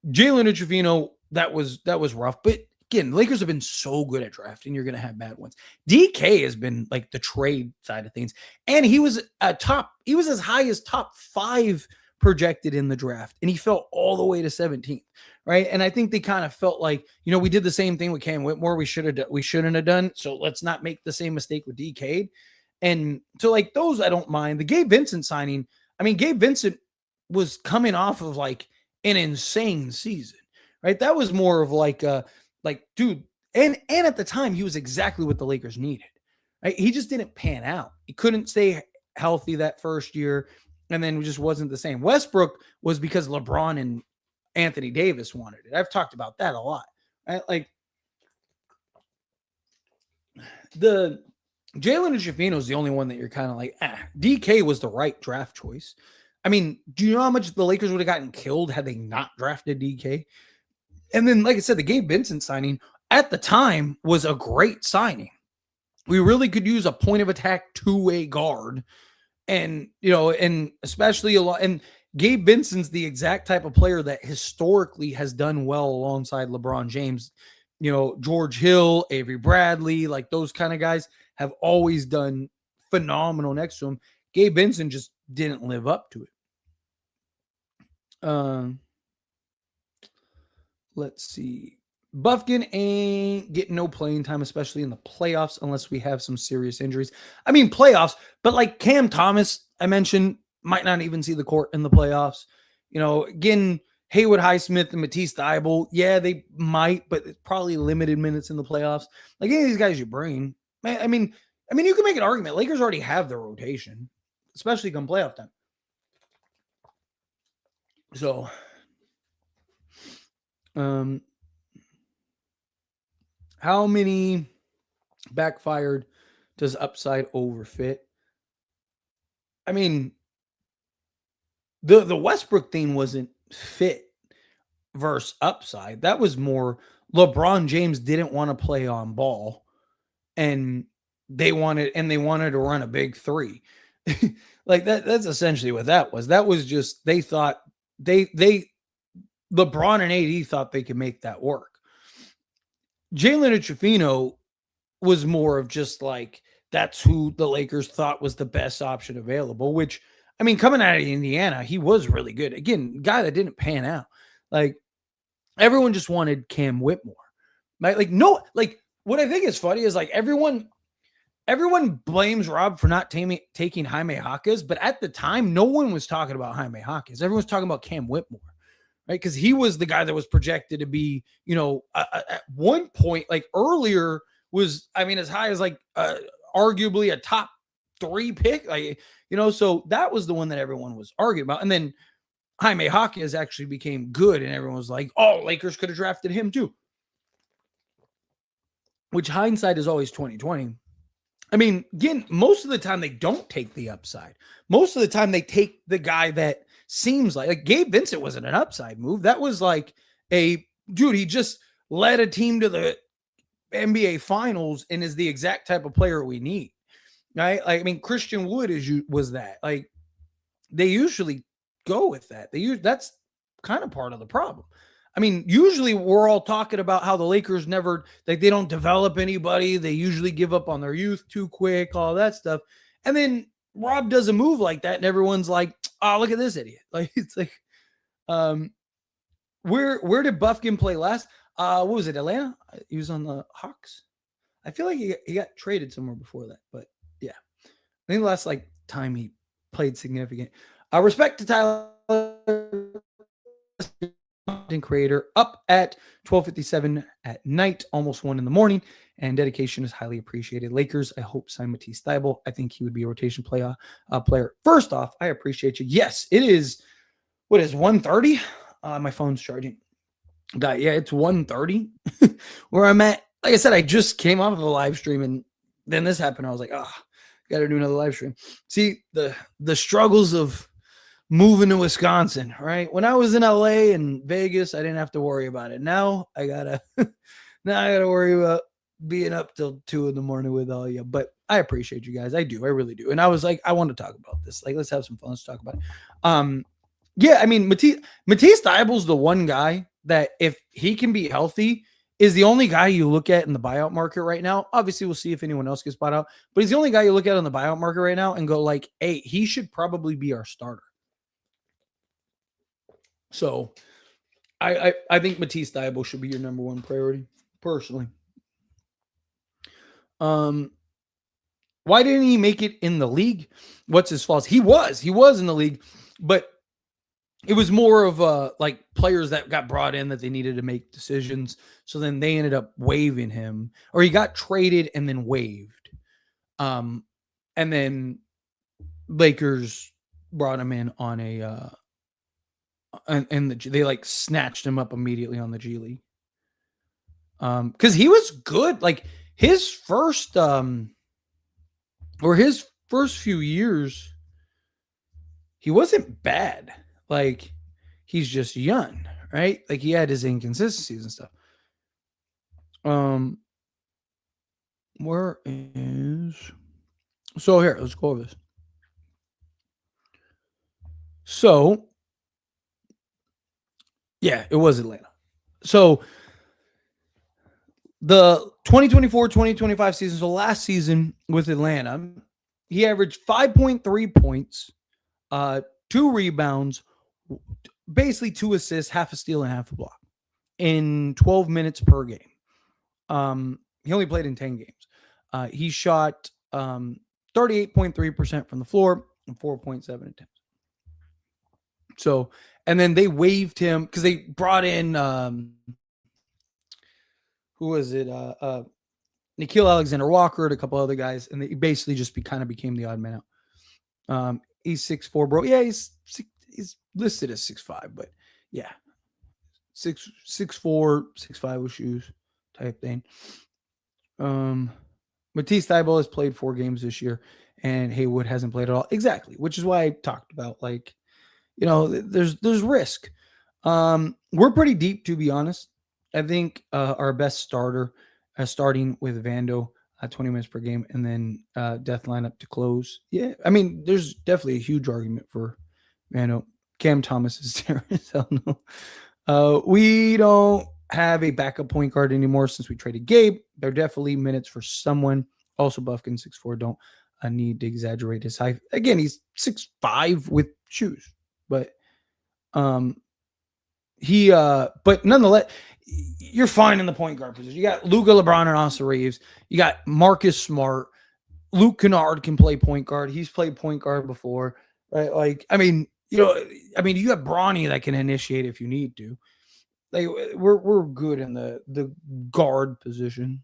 Jalen Hood-Schifino, that was rough, but again, Lakers have been so good at drafting. You're going to have bad ones. DK has been like the trade side of things. And he was he was as high as top 5 projected in the draft. And he fell all the way to 17th. Right. And I think they kind of felt like, we did the same thing with Cam Whitmore. We shouldn't have done. So let's not make the same mistake with DK. And so like those, I don't mind. The Gabe Vincent signing. I mean, Gabe Vincent was coming off of like an insane season, right? That was more of like, dude, and at the time he was exactly what the Lakers needed, right? He just didn't pan out. He couldn't stay healthy that first year, and then it just wasn't the same. Westbrook was because LeBron and Anthony Davis wanted it. I've talked about that a lot, right? Like the Jalen Shafino is the only one that you're kind of like, DK was the right draft choice. I mean, do you know how much the Lakers would have gotten killed had they not drafted DK? And then, like I said, the Gabe Vincent signing at the time was a great signing. We really could use a point of attack two-way guard. And, and especially and Gabe Vincent's the exact type of player that historically has done well alongside LeBron James. George Hill, Avery Bradley, like those kind of guys have always done phenomenal next to him. Gabe Vincent just didn't live up to it. Let's see. Bufkin ain't getting no playing time, especially in the playoffs, unless we have some serious injuries. I mean, playoffs, but like Cam Thomas, I mentioned, might not even see the court in the playoffs. Again, Haywood Highsmith and Matisse Thybulle, yeah, they might, but it's probably limited minutes in the playoffs. Like any of these guys you bring, man, I mean, you can make an argument. Lakers already have their rotation, especially come playoff time. So, how many backfired does upside overfit? I mean, the Westbrook thing wasn't fit versus upside. That was more LeBron James didn't want to play on ball, and they wanted to run a big three. Like that's essentially what that was. That was just they thought LeBron and AD thought they could make that work. Jalen Trifino was more of just like that's who the Lakers thought was the best option available, which, I mean, coming out of Indiana, he was really good. Again, guy that didn't pan out. Like, everyone just wanted Cam Whitmore. Right? Like, no, like, what I think is funny is like everyone blames Rob for not taking Jaime Jaquez, but at the time, no one was talking about Jaime Jaquez. Everyone was talking about Cam Whitmore. Right, because he was the guy that was projected to be, at one point, like earlier, was, I mean, as high as like arguably a top 3 pick, like, so that was the one that everyone was arguing about. And then Jaime Jaquez actually became good, and everyone was like, "Oh, Lakers could have drafted him too." Which hindsight is always 2020. I mean, again, most of the time they don't take the upside. Most of the time they take the guy that seems like Gabe Vincent wasn't an upside move. That was like he just led a team to the NBA finals and is the exact type of player we need. Right? Like, I mean, Christian Wood was that. Like, they usually go with that. That's kind of part of the problem. I mean, usually we're all talking about how the Lakers never, like, they don't develop anybody. They usually give up on their youth too quick, all that stuff. And then Rob does a move like that, and everyone's like, "Oh, look at this idiot!" Like, it's like, where did Bufkin play last? What was it, Atlanta? He was on the Hawks. I feel like he got traded somewhere before that, but yeah, I think the last time he played significant. Respect to Tyler, content creator, up at 12:57 at night, almost 1 in the morning, and dedication is highly appreciated. Lakers, I hope sign Matisse Thybulle. I think he would be a rotation player. First off, I appreciate you. Yes, it is. What is 1:30? My phone's charging. Yeah, it's 1:30 where I'm at. Like I said, I just came off of a live stream, and then this happened. I was like, got to do another live stream. See the struggles of moving to Wisconsin, right? When I was in LA and Vegas, I didn't have to worry about it. Now I gotta worry about being up till 2 in the morning with all you. But I appreciate you guys. I do. I really do. And I was like, I want to talk about this. Like, let's have some fun. Let's talk about it. Yeah, I mean, Matisse Thybulle's the one guy that if he can be healthy is the only guy you look at in the buyout market right now. Obviously, we'll see if anyone else gets bought out, but he's the only guy you look at on the buyout market right now and go like, hey, he should probably be our starter. So I think Matisse Thybulle should be your number one priority, personally. Why didn't he make it in the league? What's his fault? He was in the league, but it was more of like players that got brought in that they needed to make decisions. So then they ended up waiving him, or he got traded and then waived. And then Lakers brought him in on a and they like snatched him up immediately on the G League. Because he was good. Like his first his first few years, he wasn't bad. Like he's just young, right? Like he had his inconsistencies and stuff. Where is so here? Let's go over this. So yeah, it was Atlanta. So the 2024-2025 season, so last season with Atlanta, he averaged 5.3 points, 2 rebounds, basically 2 assists, half a steal, and half a block in 12 minutes per game. He only played in 10 games. He shot 38.3% from the floor and 4.7 attempts. So, and then they waived him because they brought in who was it? Nikhil Alexander-Walker and a couple other guys, and they basically just kind of became the odd man out. He's 6'4", bro. Yeah, he's listed as 6'5", but yeah, 6'4", 6'5" with shoes type thing. Matisse Thybulle has played 4 games this year, and Haywood hasn't played at all. Exactly, which is why I talked about, like, you know, there's risk. We're pretty deep, to be honest. I think our best starter, starting with Vando, 20 minutes per game, and then death lineup to close. Yeah, I mean, there's definitely a huge argument for Vando. Cam Thomas is there. Hell no. We don't have a backup point guard anymore since we traded Gabe. They're definitely minutes for someone. Also, Bufkin 6'4". Don't need to exaggerate his height. Again, he's 6'5" with shoes, but but nonetheless, you're fine in the point guard position. You got Luka, LeBron, and Austin Reeves. You got Marcus Smart. Luke Kennard can play point guard. He's played point guard before, right? Like, I mean, you have Bronny that can initiate if you need to. Like, we're good in the guard position.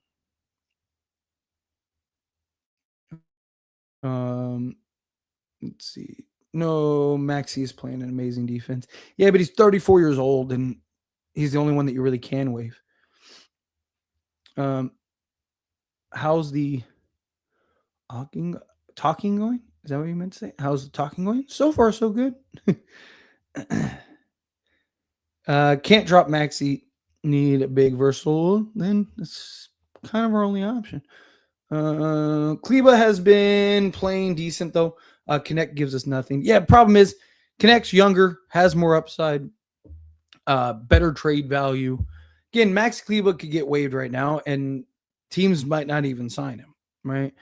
Let's see. No, Maxey is playing an amazing defense. Yeah, but he's 34 years old, and he's the only one that you really can waive. How's the talking going? Is that what you meant to say? How's the talking going? So far, so good. Can't drop Maxey. Need a big versatile. Then it's kind of our only option. Kleba has been playing decent though. Connect gives us nothing. Yeah, problem is Connect's younger, has more upside, better trade value. Again, Max Kleba could get waived right now, and teams might not even sign him, right?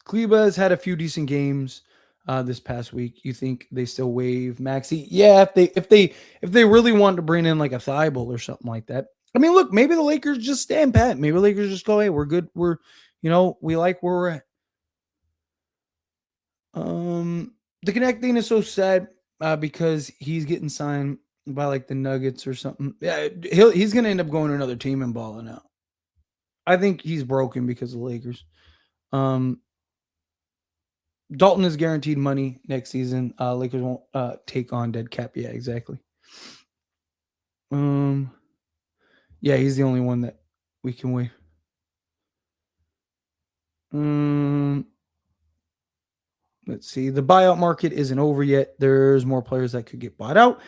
Kleba has had a few decent games this past week. You think they still waive Maxey? Yeah, if they really want to bring in like a Thybulle or something like that. I mean, look, maybe the Lakers just stand pat. Maybe the Lakers just go, hey, we're good. We like where we're at. The Connect thing is so sad because he's getting signed by like the Nuggets or something. Yeah, he's gonna end up going to another team and balling out. I think he's broken because of the Lakers. Dalton is guaranteed money next season. Lakers won't take on dead cap. Yeah, exactly. Yeah, he's the only one that we can waive. Let's see. The buyout market isn't over yet. There's more players that could get bought out.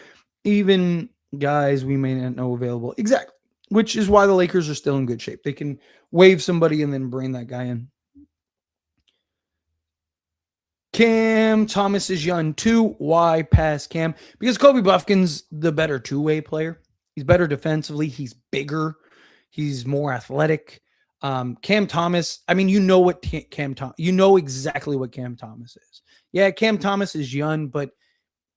Even guys we may not know available. Exactly. Which is why the Lakers are still in good shape. They can waive somebody and then bring that guy in. Cam Thomas is young too. Why pass Cam? Because Kobe Buffkin's the better two-way player. He's better defensively. He's bigger. He's more athletic. Cam Thomas, I mean, you know what Cam Thomas, you know exactly what Cam Thomas is. Yeah, Cam Thomas is young, but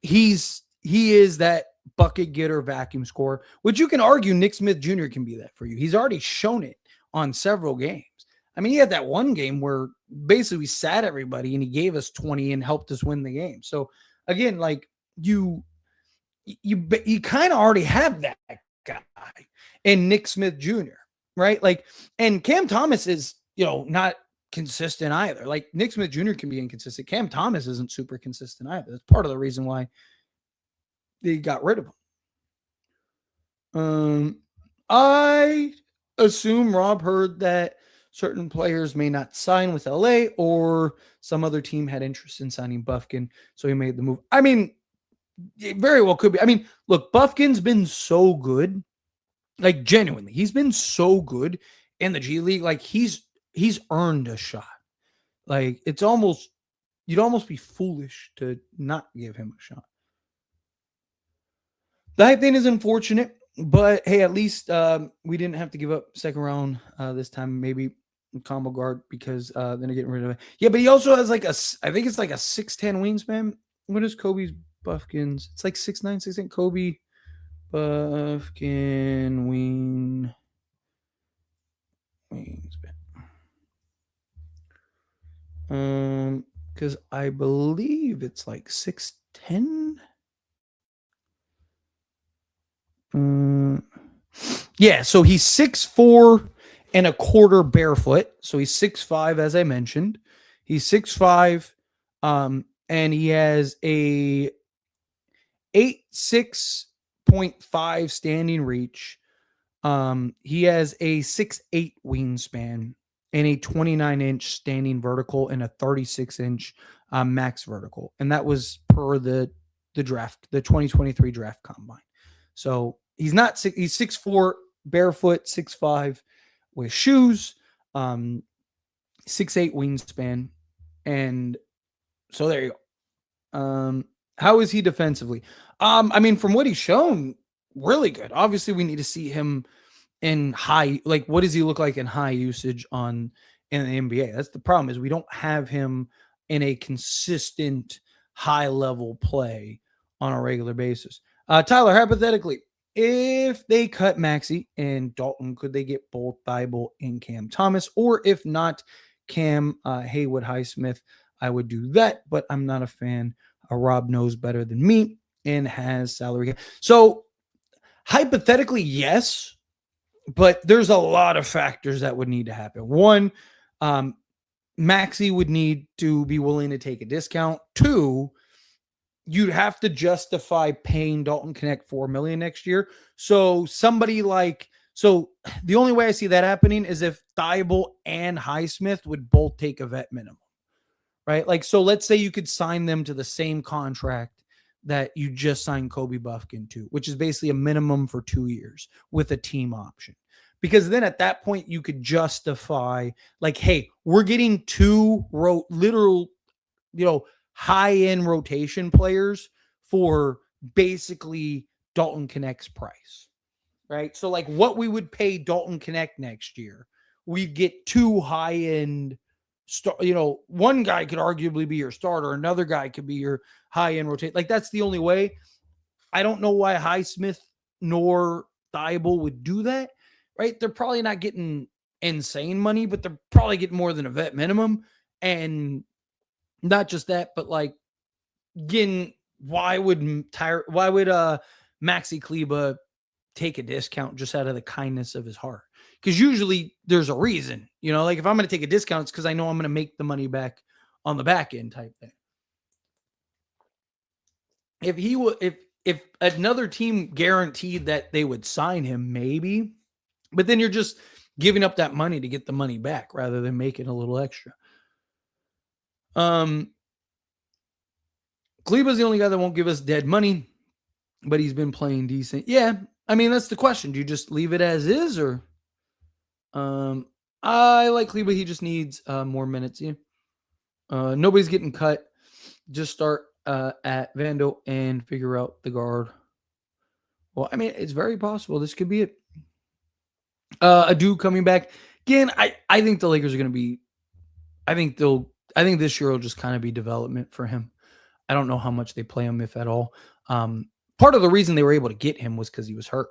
he is that bucket getter, vacuum scorer, which you can argue Nick Smith Jr. can be that for you. He's already shown it on several games. I mean, he had that one game where basically we sat everybody and he gave us 20 and helped us win the game. So again, like you kind of already have that guy in Nick Smith Jr., right? Like, and Cam Thomas is, not consistent either. Like Nick Smith Jr. can be inconsistent. Cam Thomas isn't super consistent either. That's part of the reason why they got rid of him. I assume Rob heard that certain players may not sign with LA or some other team had interest in signing Bufkin, so he made the move. I mean, it very well could be. I mean, look, Bufkin's been so good. Like genuinely, he's been so good in the G League. Like he's earned a shot. Like it's almost, you'd almost be foolish to not give him a shot. The hype thing is unfortunate, but hey, at least we didn't have to give up second round this time. Maybe combo guard because then they're getting rid of it. Yeah, but he also has like I think it's like a 6'10" wingspan. What is Kobe's Buffkin's? It's like 6'9", 6'8". Kobe Buffkin wingspan. Because I believe it's like 6'10". Yeah, so he's 6'4" and a quarter barefoot. So he's 6'5", as I mentioned. He's 6'5", and he has a 8'6.5" standing reach. He has a 6'8" wingspan and a 29-inch standing vertical and a 36-inch max vertical. And that was per the draft, the 2023 draft combine. So he's 6'4", barefoot, 6'5" with shoes, 6'8" wingspan. And so there you go. How is he defensively? I mean, from what he's shown, really good. Obviously, we need to see him in high, like what does he look like in high usage in the NBA? That's the problem, is we don't have him in a consistent high level play on a regular basis. Tyler, hypothetically, if they cut Maxey and Dalton, could they get both Thibault and Cam Thomas? Or if not, Cam, Haywood, Highsmith, I would do that, but I'm not a fan. Rob knows better than me and has salary. So hypothetically, yes, but there's a lot of factors that would need to happen. One, Maxey would need to be willing to take a discount. Two, you'd have to justify paying Dalton Connect $4 million next year. So the only way I see that happening is if Thibault and Highsmith would both take a vet minimum, right? Like, so let's say you could sign them to the same contract that you just signed Kobe Buffkin to, which is basically a minimum for 2 years with a team option. Because then at that point you could justify like, hey, we're getting two literal, high-end rotation players for basically Dalton Connect's price, right? So like what we would pay Dalton Connect next year, we'd get two high-end one guy could arguably be your starter. Another guy could be your high-end rotate. Like that's the only way. I don't know why Highsmith nor Thibault would do that, right? They're probably not getting insane money, but they're probably getting more than a vet minimum. And not just that, but like, again, why would Maxi Kleba take a discount just out of the kindness of his heart? Because usually there's a reason, like if I'm going to take a discount, it's because I know I'm going to make the money back on the back end type thing. If another team guaranteed that they would sign him, maybe, but then you're just giving up that money to get the money back rather than making a little extra. Kleba's the only guy that won't give us dead money, but he's been playing decent. Yeah, I mean, that's the question. Do you just leave it as is, or I like Kleba. He just needs more minutes. Yeah. Nobody's getting cut. just start at Vando and figure out the guard. Well, I mean, it's very possible this could be it. A dude coming back again. I think the Lakers are going to be. I think this year will just kind of be development for him. I don't know how much they play him, if at all. Part of the reason they were able to get him was because he was hurt.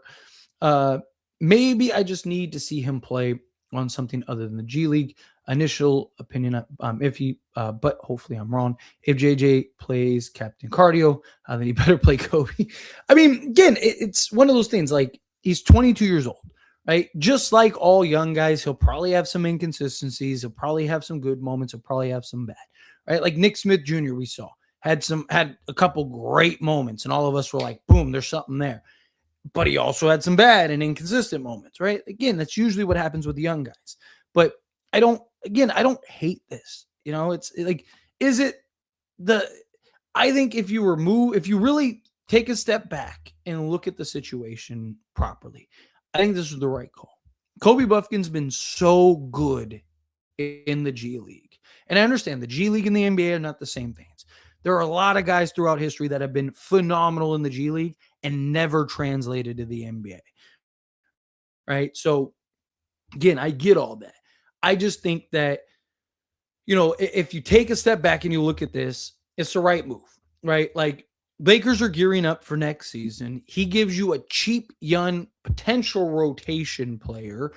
Maybe I just need to see him play on something other than the G League. Initial opinion, iffy, but hopefully I'm wrong. If JJ plays Captain Cardio, then he better play Kobe. I mean, again, it's one of those things. Like, he's 22 years old, right? Just like all young guys, he'll probably have some inconsistencies. He'll probably have some good moments. He'll probably have some bad, right? Like Nick Smith Jr. we saw had a couple great moments, and all of us were like, boom, there's something there. But he also had some bad and inconsistent moments, right? Again, that's usually what happens with the young guys. But I don't hate this. You know, it's like, is it I think if you really take a step back and look at the situation properly, I think this is the right call. Kobe Buffkin's been so good in the G League. And I understand the G League and the NBA are not the same things. There are a lot of guys throughout history that have been phenomenal in the G League and never translated to the NBA. Right? So, again, I get all that. I just think that, if you take a step back and you look at this, it's the right move, right? Like, Lakers are gearing up for next season. He gives you a cheap, young, potential rotation player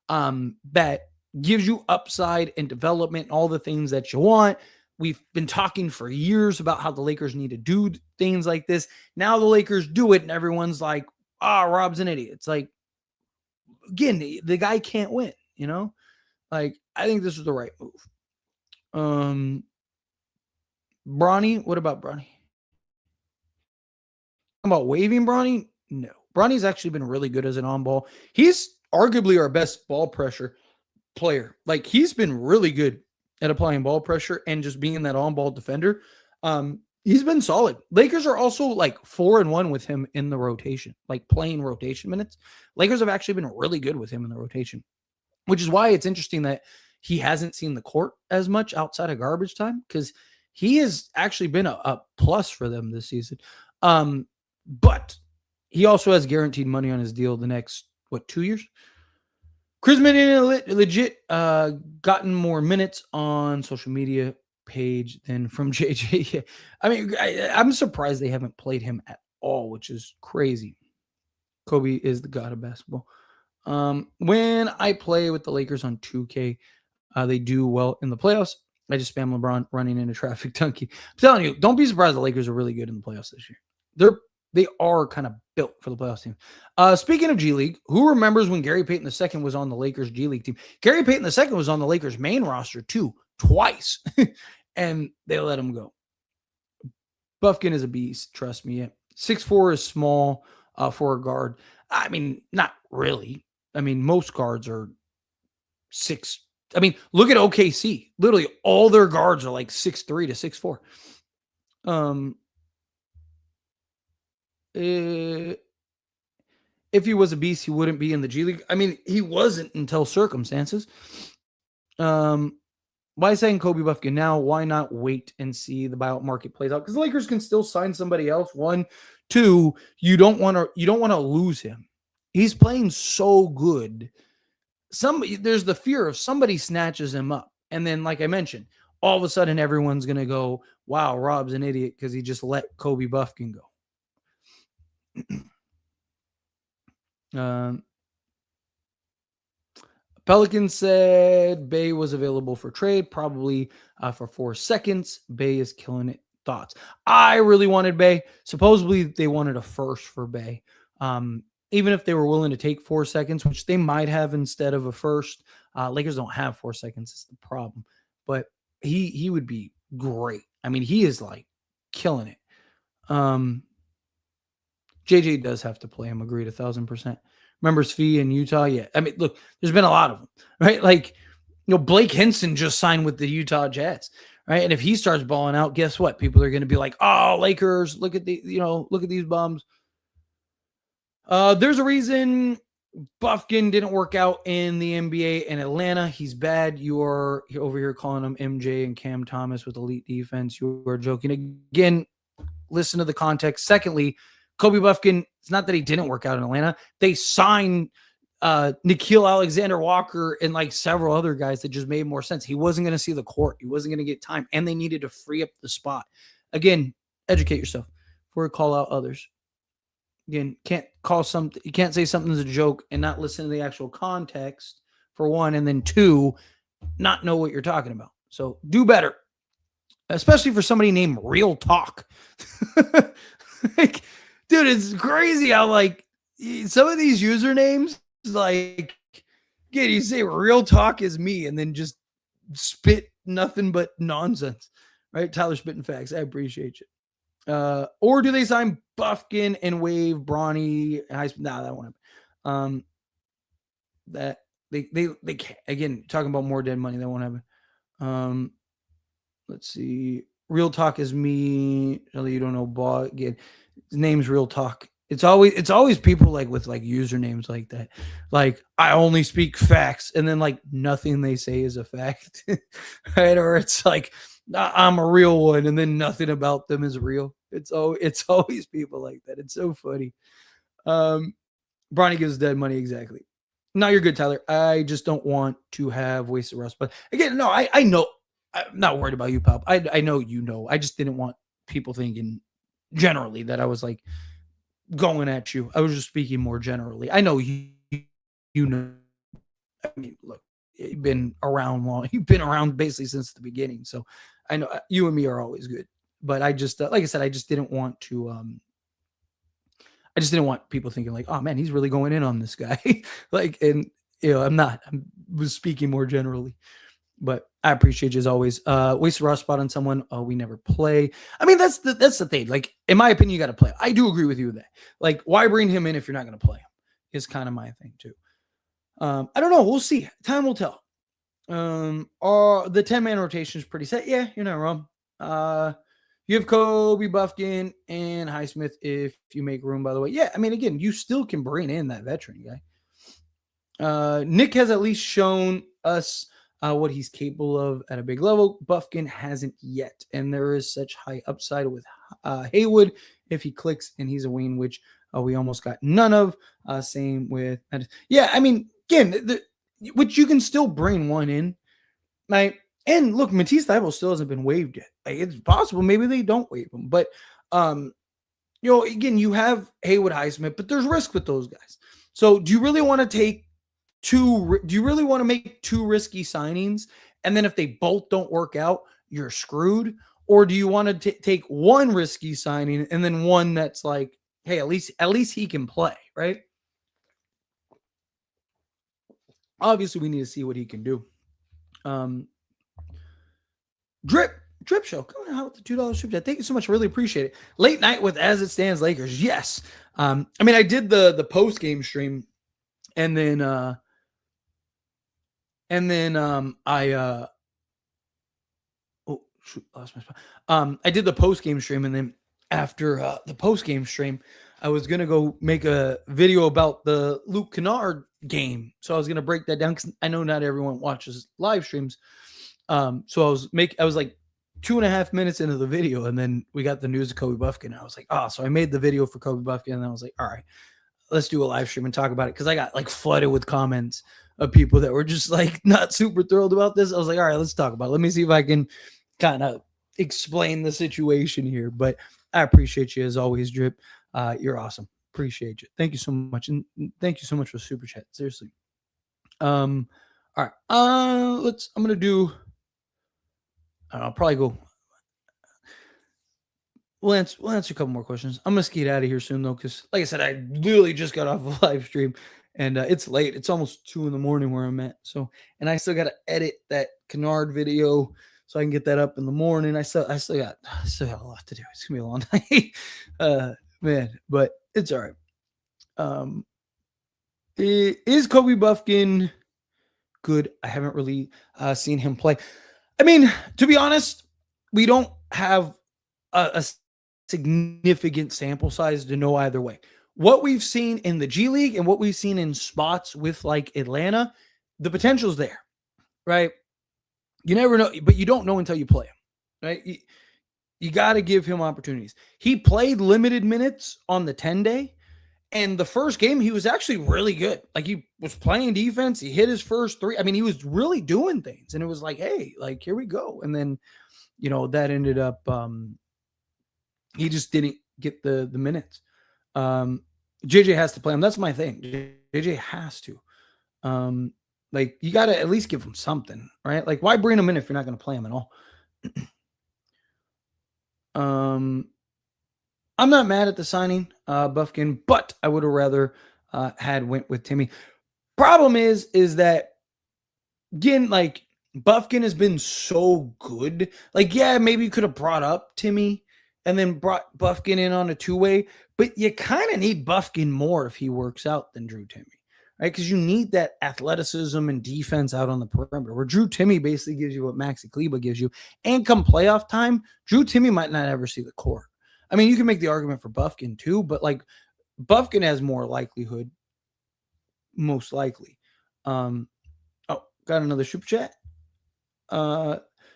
that gives you upside and development and all the things that you want. We've been talking for years about how the Lakers need to do things like this. Now the Lakers do it, and everyone's like, Rob's an idiot. It's like, again, the guy can't win, Like, I think this is the right move. Bronny, what about Bronny? About waiving Bronny? No. Bronny's actually been really good as an on-ball. He's arguably our best ball pressure player. Like, he's been really good at applying ball pressure and just being that on-ball defender. He's been solid. Lakers are also like 4-1 with him in the rotation, like playing rotation minutes. Lakers have actually been really good with him in the rotation, which is why it's interesting that he hasn't seen the court as much outside of garbage time, because he has actually been a plus for them this season. But he also has guaranteed money on his deal the next, 2 years? Chrisman legit gotten more minutes on social media page than from JJ. I mean, I'm surprised they haven't played him at all, which is crazy. Kobe is the god of basketball. When I play with the Lakers on 2K, they do well in the playoffs. I just spam LeBron running into traffic dunking. I'm telling you, don't be surprised the Lakers are really good in the playoffs this year. They are kind of built for the playoffs team. Speaking of G League, who remembers when Gary Payton II was on the Lakers G League team? Gary Payton II was on the Lakers main roster too, twice, and they let him go. Bufkin is a beast, trust me. 6'4" is small for a guard. I mean, not really. I mean, most guards are 6. I mean, look at OKC. Literally, all their guards are like 6'3" to 6'4". If he was a beast, he wouldn't be in the G League. I mean, he wasn't until circumstances. Why saying Kobe Buffkin now? Why not wait and see the buyout market plays out? Because the Lakers can still sign somebody else. 1, 2, you don't want to lose him. He's playing so good. There's the fear of somebody snatches him up, and then, like I mentioned, all of a sudden everyone's gonna go, "Wow, Rob's an idiot because he just let Kobe Buffkin go." Pelican said Bay was available for trade, probably for 4 seconds. Bay is killing it. Thoughts? I really wanted Bay. Supposedly they wanted a first for Bay. Even if they were willing to take 4 seconds, which they might have instead of a first. Lakers don't have 4 seconds. It's the problem. But he would be great. I mean, he is like killing it. JJ does have to play him. Agreed 1,000%. Members fee in Utah. Yeah. I mean, look, there's been a lot of them, right? Like, Blake Henson just signed with the Utah Jazz, right? And if he starts balling out, guess what? People are going to be like, "Oh, Lakers, look at these bums." There's a reason Bufkin didn't work out in the NBA in Atlanta. He's bad. You're over here calling him MJ and Cam Thomas with elite defense. You are joking. Again, listen to the context. Secondly, Kobe Buffkin, it's not that he didn't work out in Atlanta. They signed Nickeil Alexander-Walker and like several other guys that just made more sense. He wasn't going to see the court. He wasn't going to get time. And they needed to free up the spot. Again, educate yourself before you call out others. Again, you can't say something's a joke and not listen to the actual context, for one, and then two, not know what you're talking about. So do better, especially for somebody named Real Talk. Like, dude, it's crazy how like some of these usernames, like, again, you say Real Talk is me and then just spit nothing but nonsense, right? Tyler spitting facts. I appreciate you. Or do they sign Bufkin and waive Bronny? Nah, that won't happen. That they can't. Again, talking about more dead money, that won't happen. Let's see. Real Talk is me. You don't know. Again, his name's Real Talk. It's always people like with like usernames like that. Like, I only speak facts, and then like nothing they say is a fact, right? Or it's like, I'm a real one, and then nothing about them is real. It's always people like that. It's so funny. Bronny gives dead money, exactly. No, you're good, Tyler. I just don't want to have wasted rust. But again, no, I know. I'm not worried about you, Pop. I know you know. I just didn't want people thinking generally that I was like going at you. I was just speaking more generally. I know you know. I mean, look, you've been around long. You've been around basically since the beginning. So I know you and me are always good. But I just, like I said, I just didn't want to. I just didn't want people thinking like, oh man, he's really going in on this guy. Like, and I'm not. I was speaking more generally. But I appreciate you as always. Waste a raw spot on someone. Oh, we never play. I mean, that's the thing. Like, in my opinion, you got to play. I do agree with you with that. Like, why bring him in if you're not going to play him? Is kind of my thing too. I don't know. We'll see. Time will tell. The 10-man rotation is pretty set. Yeah, you're not wrong. You have Kobe Buffkin and Highsmith if you make room, by the way. Yeah, I mean, again, you still can bring in that veteran guy. Nick has at least shown us what he's capable of at a big level. Bufkin hasn't yet, and there is such high upside with Haywood if he clicks and he's a wing, which we almost got none of. Same with, yeah, I mean, again, which you can still bring one in, right? And look, Matisse Thybulle still hasn't been waived yet. Like, it's possible maybe they don't waive him, but again, you have Haywood, Highsmith, but there's risk with those guys. So do you really want to take do you really want to make two risky signings, and then if they both don't work out, you're screwed? Or do you want to take one risky signing and then one that's like, hey, at least he can play, right? Obviously, we need to see what he can do. Drip Show coming out with the $2 super chat. Thank you so much. Really appreciate it. Late night with As It Stands Lakers. Yes. I mean, I did the post game stream, and then I oh shoot, lost my spot. I did the post game stream, and then after the post game stream, I was gonna go make a video about the Luke Kennard game. So I was gonna break that down because I know not everyone watches live streams. So I was like 2.5 minutes into the video, and then we got the news of Kobe Buffkin. I was like, so I made the video for Kobe Buffkin, and I was like, all right, let's do a live stream and talk about it, because I got like flooded with comments of people that were just like not super thrilled about this. I was like, all right, let's talk about it. Let me see if I can kind of explain the situation here. But I appreciate you as always, Drip. You're awesome. Appreciate you. Thank you so much, and thank you so much for the super chat. Seriously. All right. I'm gonna do. I'll probably go. We'll answer a couple more questions. I'm gonna skate out of here soon though, because like I said, I literally just got off a live stream, and it's late. It's almost 2 a.m. where I'm at. So, and I still gotta edit that Kennard video so I can get that up in the morning. I still got a lot to do. It's gonna be a long night, man. But it's all right. Is Kobe Buffkin good? I haven't really seen him play. I mean, to be honest, we don't have a significant sample size to know either way. what we've seen in the G League and what we've seen in spots with like Atlanta, the potential's there, right? You never know, but you don't know until you play him, right? You got to give him opportunities. He played limited minutes on the 10-day, and the first game he was actually really good. Like he was playing defense. He hit his first three. I mean, he was really doing things, and it was like, hey, like here we go. And then, that ended up he just didn't get the minutes. JJ has to play him. That's my thing. JJ has to. Like you got to at least give him something, right? Like why bring him in if you're not going to play him at all? I'm not mad at the signing, Bufkin, but I would have rather had went with Timmy. Problem is that again, like Bufkin has been so good. Like, yeah, maybe you could have brought up Timmy and then brought Bufkin in on a two-way, but you kind of need Bufkin more if he works out than Drew Timmy, right? Because you need that athleticism and defense out on the perimeter, where Drew Timmy basically gives you what Maxi Kleber gives you. And come playoff time, Drew Timmy might not ever see the court. I mean, you can make the argument for Bufkin too, but like Bufkin has more likelihood, most likely. Oh, got another super chat.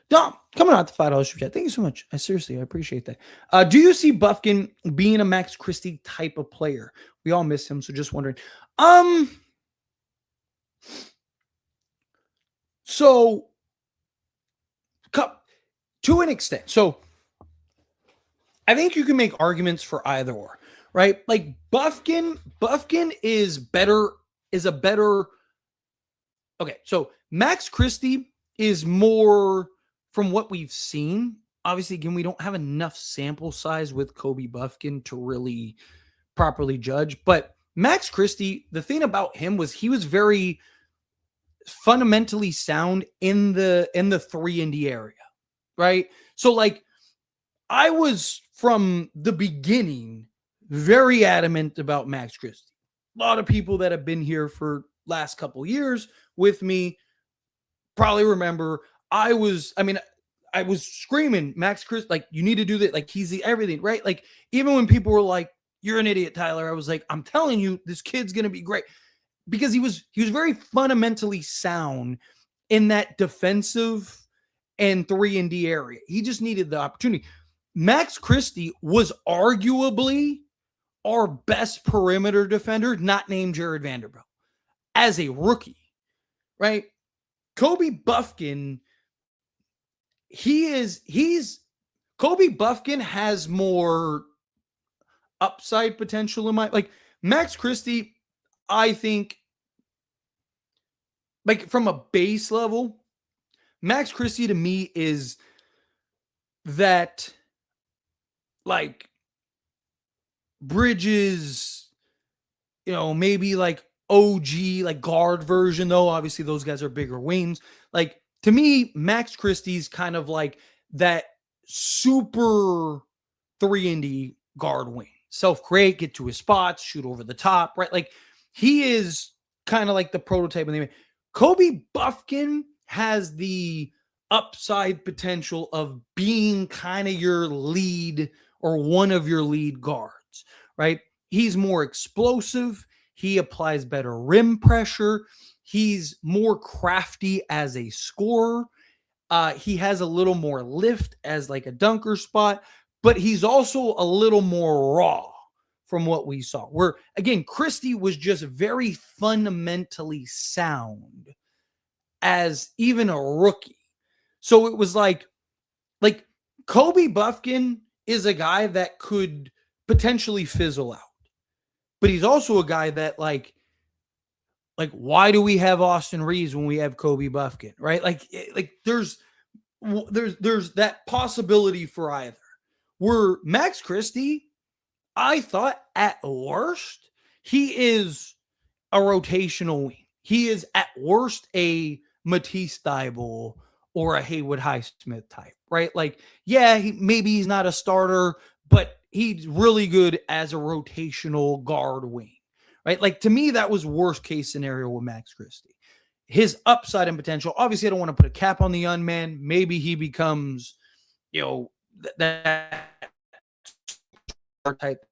Dom, coming out to $5 super chat. Thank you so much. I appreciate that. Do you see Bufkin being a Max Christie type of player? We all miss him, so just wondering. So to an extent. So I think you can make arguments for either or, right? Like Bufkin is a better. Okay, so Max Christie is more from what we've seen. Obviously, again, we don't have enough sample size with Kobe Buffkin to really properly judge. But Max Christie, the thing about him was he was very fundamentally sound in the 3-and-D area, right? So like I was from the beginning very adamant about Max Christie. A lot of people that have been here for last couple years with me probably remember I was screaming Max Christie, like you need to do that, like he's the everything, right? Like even when people were like, you're an idiot, Tyler, I was like, I'm telling you, this kid's gonna be great. Because he was very fundamentally sound in that defensive and 3-and-D area. He just needed the opportunity. Max Christie was arguably our best perimeter defender, not named Jared Vanderbilt, as a rookie, right? Kobe Buffkin, Kobe Buffkin has more upside potential in like Max Christie, I think, like from a base level, Max Christie to me is that like Bridges, maybe like OG, like guard version, though. Obviously, those guys are bigger wings. Like to me, Max Christie's kind of like that super 3-and-D guard wing. Self-create, get to his spots, shoot over the top, right? Like he is kind of like the prototype. Kobe Buffkin has the upside potential of being kind of your lead or one of your lead guards, right? He's more explosive. He applies better rim pressure. He's more crafty as a scorer. He has a little more lift as like a dunker spot, but he's also a little more raw from what we saw. Where, again, Christie was just very fundamentally sound as even a rookie. So it was like Kobe Buffkin is a guy that could potentially fizzle out. But he's also a guy that like why do we have Austin Reeves when we have Kobe Buffkin, right? Like there's that possibility for either. Where Max Christie, I thought at worst, he is a rotational wing. He is at worst a Matisse Thybulle or a Haywood Highsmith type, right? Like, yeah, maybe he's not a starter, but he's really good as a rotational guard wing, right? Like to me, that was worst case scenario with Max Christie. His upside and potential, obviously I don't want to put a cap on the young man. Maybe he becomes, that type.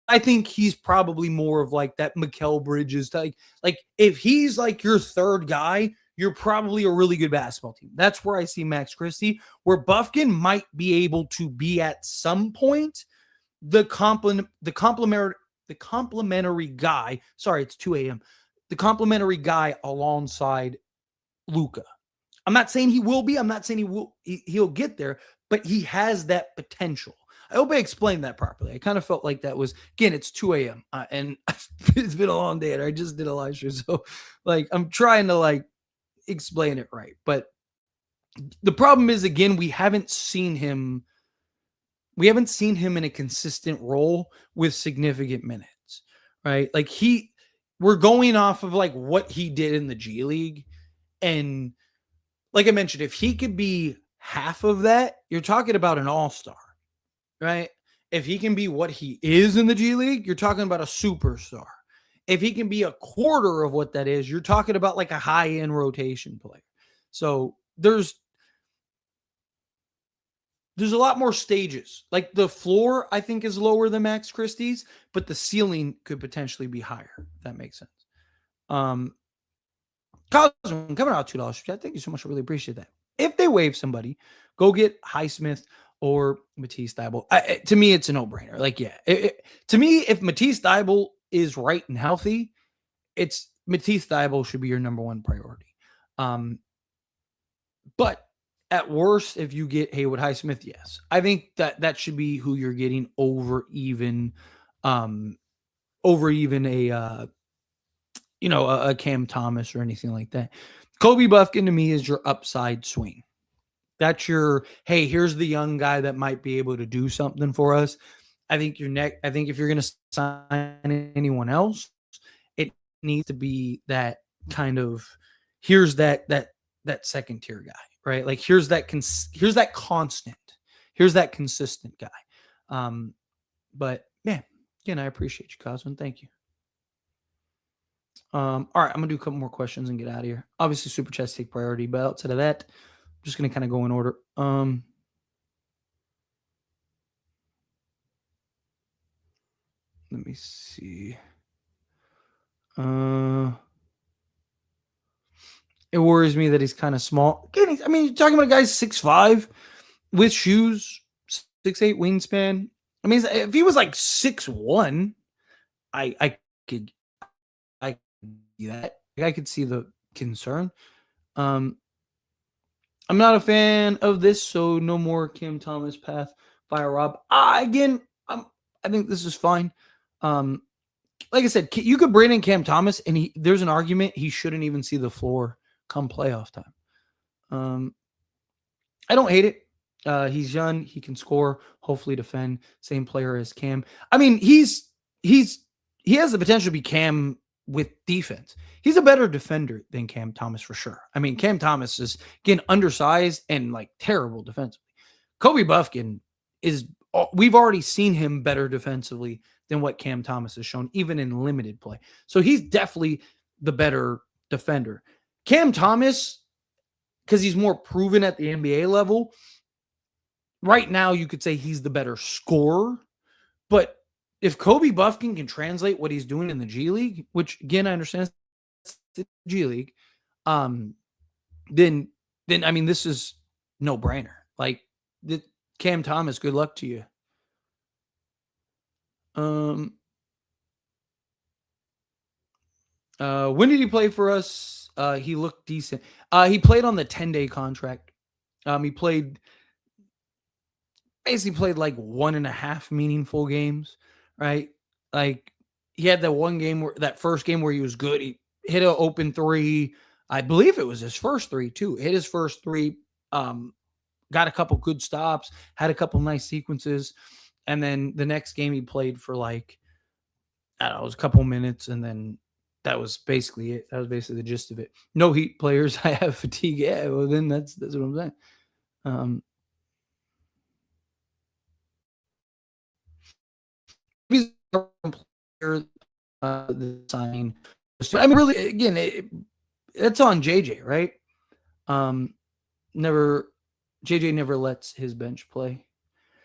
I think he's probably more of like that Mikal Bridges type. Like if he's like your third guy, you're probably a really good basketball team. That's where I see Max Christie, where Bufkin might be able to be at some point the complementary guy. Sorry, it's 2 a.m. The complementary guy alongside Luka. I'm not saying he will be. I'm not saying he'll get there, but he has that potential. I hope I explained that properly. I kind of felt like that was, again, it's 2 a.m. And it's been a long day and I just did a live show. So like, I'm trying to like explain it right. But the problem is, again, we haven't seen him in a consistent role with significant minutes, right? Like we're going off of like what he did in the G League. And like I mentioned, if he could be half of that, you're talking about an all-star, right? If he can be what he is in the G League, you're talking about a superstar. If he can be a quarter of what that is, you're talking about like a high-end rotation player. So there's a lot more stages. Like the floor, I think, is lower than Max Christie's, but the ceiling could potentially be higher, if that makes sense. Cosmo, coming out $2. Chat. Thank you so much. I really appreciate that. If they waive somebody, go get Highsmith or Matisse Thybulle. To me, it's a no-brainer. Like, yeah. To me, if Matisse Thybulle is right and healthy, it's Matisse Thybulle should be your number one priority. But at worst, if you get Haywood Highsmith, yes. I think that should be who you're getting over even a Cam Thomas or anything like that. Kobe Buffkin to me is your upside swing. That's your, hey, here's the young guy that might be able to do something for us. I think if you're going to sign anyone else, it needs to be that kind of, here's that second tier guy, right? Like here's that constant, here's that consistent guy. But yeah, again, I appreciate you, Cosman. Thank you. All right, I'm gonna do a couple more questions and get out of here. Obviously, super chats take priority, but outside of that, I'm just gonna kind of go in order. Let me see. It worries me that he's kind of small. Again, I mean, you're talking about a guy 6'5" with shoes, 6'8" wingspan. I mean, if he was like 6'1", I could see that. I could see the concern. I'm not a fan of this, so no more Cam Thomas path via Rob. Again, I think this is fine. Like I said, you could bring in Cam Thomas, and there's an argument he shouldn't even see the floor come playoff time. I don't hate it. He's young. He can score, hopefully defend. Same player as Cam. I mean, he has the potential to be Cam with defense. He's a better defender than Cam Thomas for sure. I mean, Cam Thomas is, again, undersized and like terrible defensively. Kobe Buffkin we've already seen him better defensively than what Cam Thomas has shown, even in limited play. So he's definitely the better defender. Cam Thomas, because he's more proven at the NBA level, right now you could say he's the better scorer. But if Kobe Buffkin can translate what he's doing in the G League, which again I understand it's the G League, then I mean this is no brainer. Like Cam Thomas, good luck to you. When did he play for us? He looked decent. He played on the 10-day contract. He basically played like 1.5 meaningful games, right? Like he had that first game where he was good. He hit an open three. I believe it was his first three too. Hit his first three. Got a couple good stops. Had a couple nice sequences, and then the next game he played for like, I don't know, it was a couple minutes, and then that was basically it. That was basically the gist of it. No Heat players. I have fatigue. Yeah, well then that's what I'm saying. He's a player. The signing. I mean, really, again, it's on JJ, right? JJ never lets his bench play.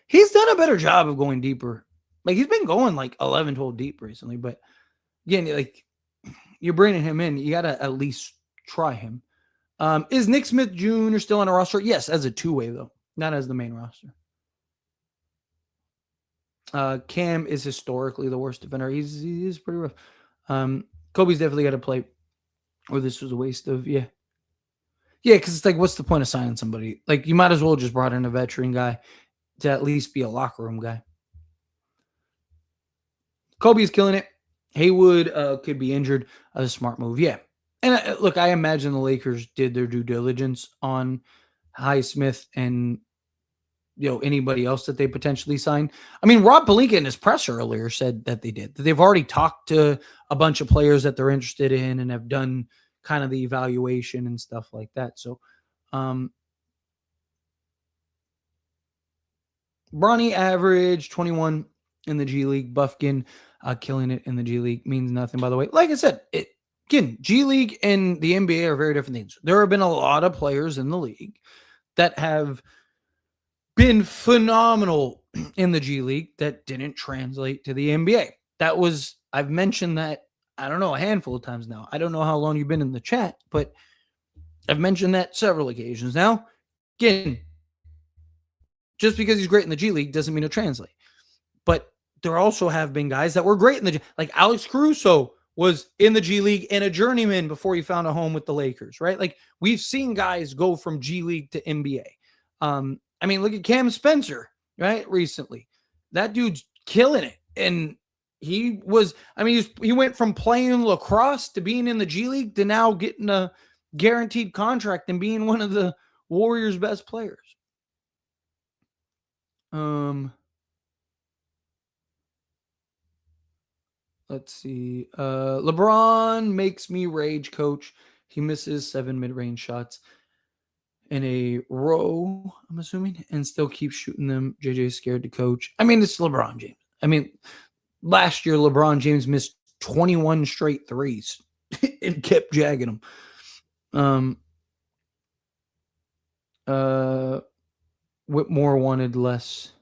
He's done a better job of going deeper Like he's been going like 11, 12 deep recently, but again, like you're bringing him in, you got to at least try him. Is Nick Smith Jr. still on a roster? Yes, as a two-way though, not as the main roster. Cam is historically the worst defender. He's pretty rough. Kobe's definitely got to play, or this was a waste of because it's like, what's the point of signing somebody? Like you might as well just brought in a veteran guy to at least be a locker room guy. Kobe's killing it. Haywood could be injured. A smart move, yeah. And look, I imagine the Lakers did their due diligence on Highsmith and anybody else that they potentially signed. I mean, Rob Pelinka in his presser earlier said that they did. That they've already talked to a bunch of players that they're interested in and have done kind of the evaluation and stuff like that. So, Bronny average 21 in the G League. Bufkin killing it in the G League means nothing, by the way. Like I said, again, G League and the NBA are very different things. There have been a lot of players in the league that have been phenomenal in the G League that didn't translate to the NBA. I've mentioned that, I don't know, a handful of times now. I don't know how long you've been in the chat, but I've mentioned that several occasions now. Again, just because he's great in the G League doesn't mean it'll translate. But there also have been guys that were great in the G, like Alex Caruso was in the G League and a journeyman before he found a home with the Lakers, right? Like we've seen guys go from G League to NBA. I mean, look at Cam Spencer, right? Recently, that dude's killing it. And he went from playing lacrosse to being in the G League to now getting a guaranteed contract and being one of the Warriors' best players. Let's see. LeBron makes me rage, coach. He misses 7 mid-range shots in a row, I'm assuming, and still keeps shooting them. JJ's scared to coach. I mean, it's LeBron James. I mean, last year, LeBron James missed 21 straight threes and kept jagging them. Whitmore wanted less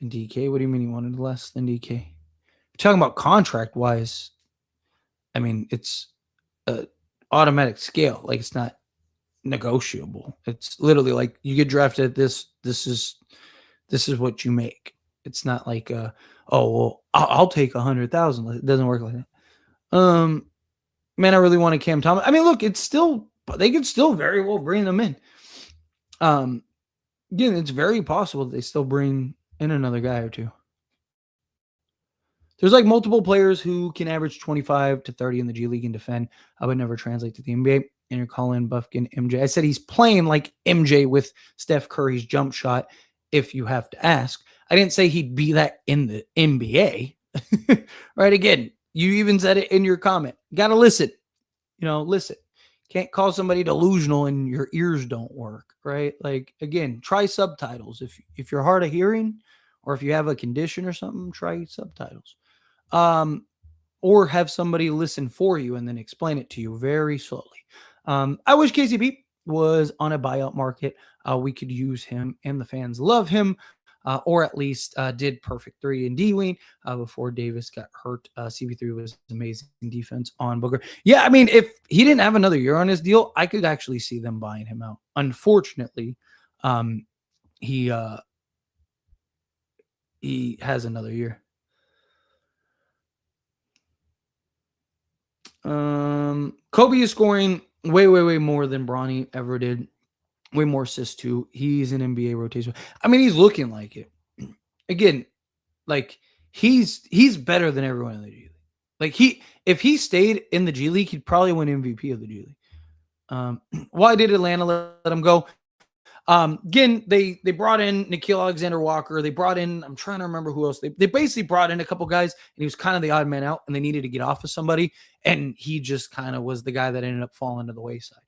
than DK. What do you mean he wanted less than DK? You're talking about contract-wise. I mean, it's an automatic scale. Like, it's not negotiable. It's literally like you get drafted at this is what you make. It's not like I'll take 100,000. It doesn't work like that. Man, I really wanted Cam Thomas. I mean, look, they could still very well bring them in. Again, it's very possible that they still bring in another guy or two. There's like multiple players who can average 25 to 30 in the G League and defend, but never translate to the NBA. And you're calling Bufkin MJ. I said he's playing like MJ with Steph Curry's jump shot, if you have to ask. I didn't say he'd be that in the NBA. Right? Again, you even said it in your comment. Got to listen. Listen. Can't call somebody delusional and your ears don't work, right? Like, again, try subtitles. If you're hard of hearing or if you have a condition or something, try subtitles. Or have somebody listen for you and then explain it to you very slowly. I wish KCP was on a buyout market. We could use him and the fans love him, or at least did perfect 3 in D-Wing before Davis got hurt. CP3 was amazing defense on Booker. Yeah, I mean, if he didn't have another year on his deal, I could actually see them buying him out. Unfortunately, he has another year. Kobe is scoring way more than Bronny ever did. Way more assists too. He's an NBA rotation. I mean, he's looking like it. Again, like he's better than everyone in the G League. Like if he stayed in the G League, he'd probably win MVP of the G League. Why did Atlanta let him go? Again, they brought in Nickeil Alexander-Walker. They brought in, I'm trying to remember who else. They basically brought in a couple guys, and he was kind of the odd man out, and they needed to get off of somebody, and he just kind of was the guy that ended up falling to the wayside.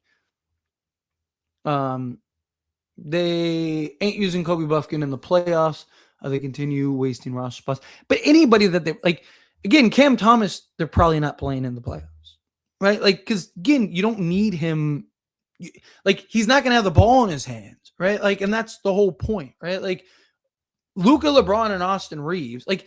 They ain't using Kobe Buffkin in the playoffs. They continue wasting roster spots. But anybody that they like, again, Cam Thomas, they're probably not playing in the playoffs, right? Like, because again, you don't need him. Like, he's not going to have the ball in his hands, right? Like, and that's the whole point, right? Like, Luka, LeBron, and Austin Reeves. Like,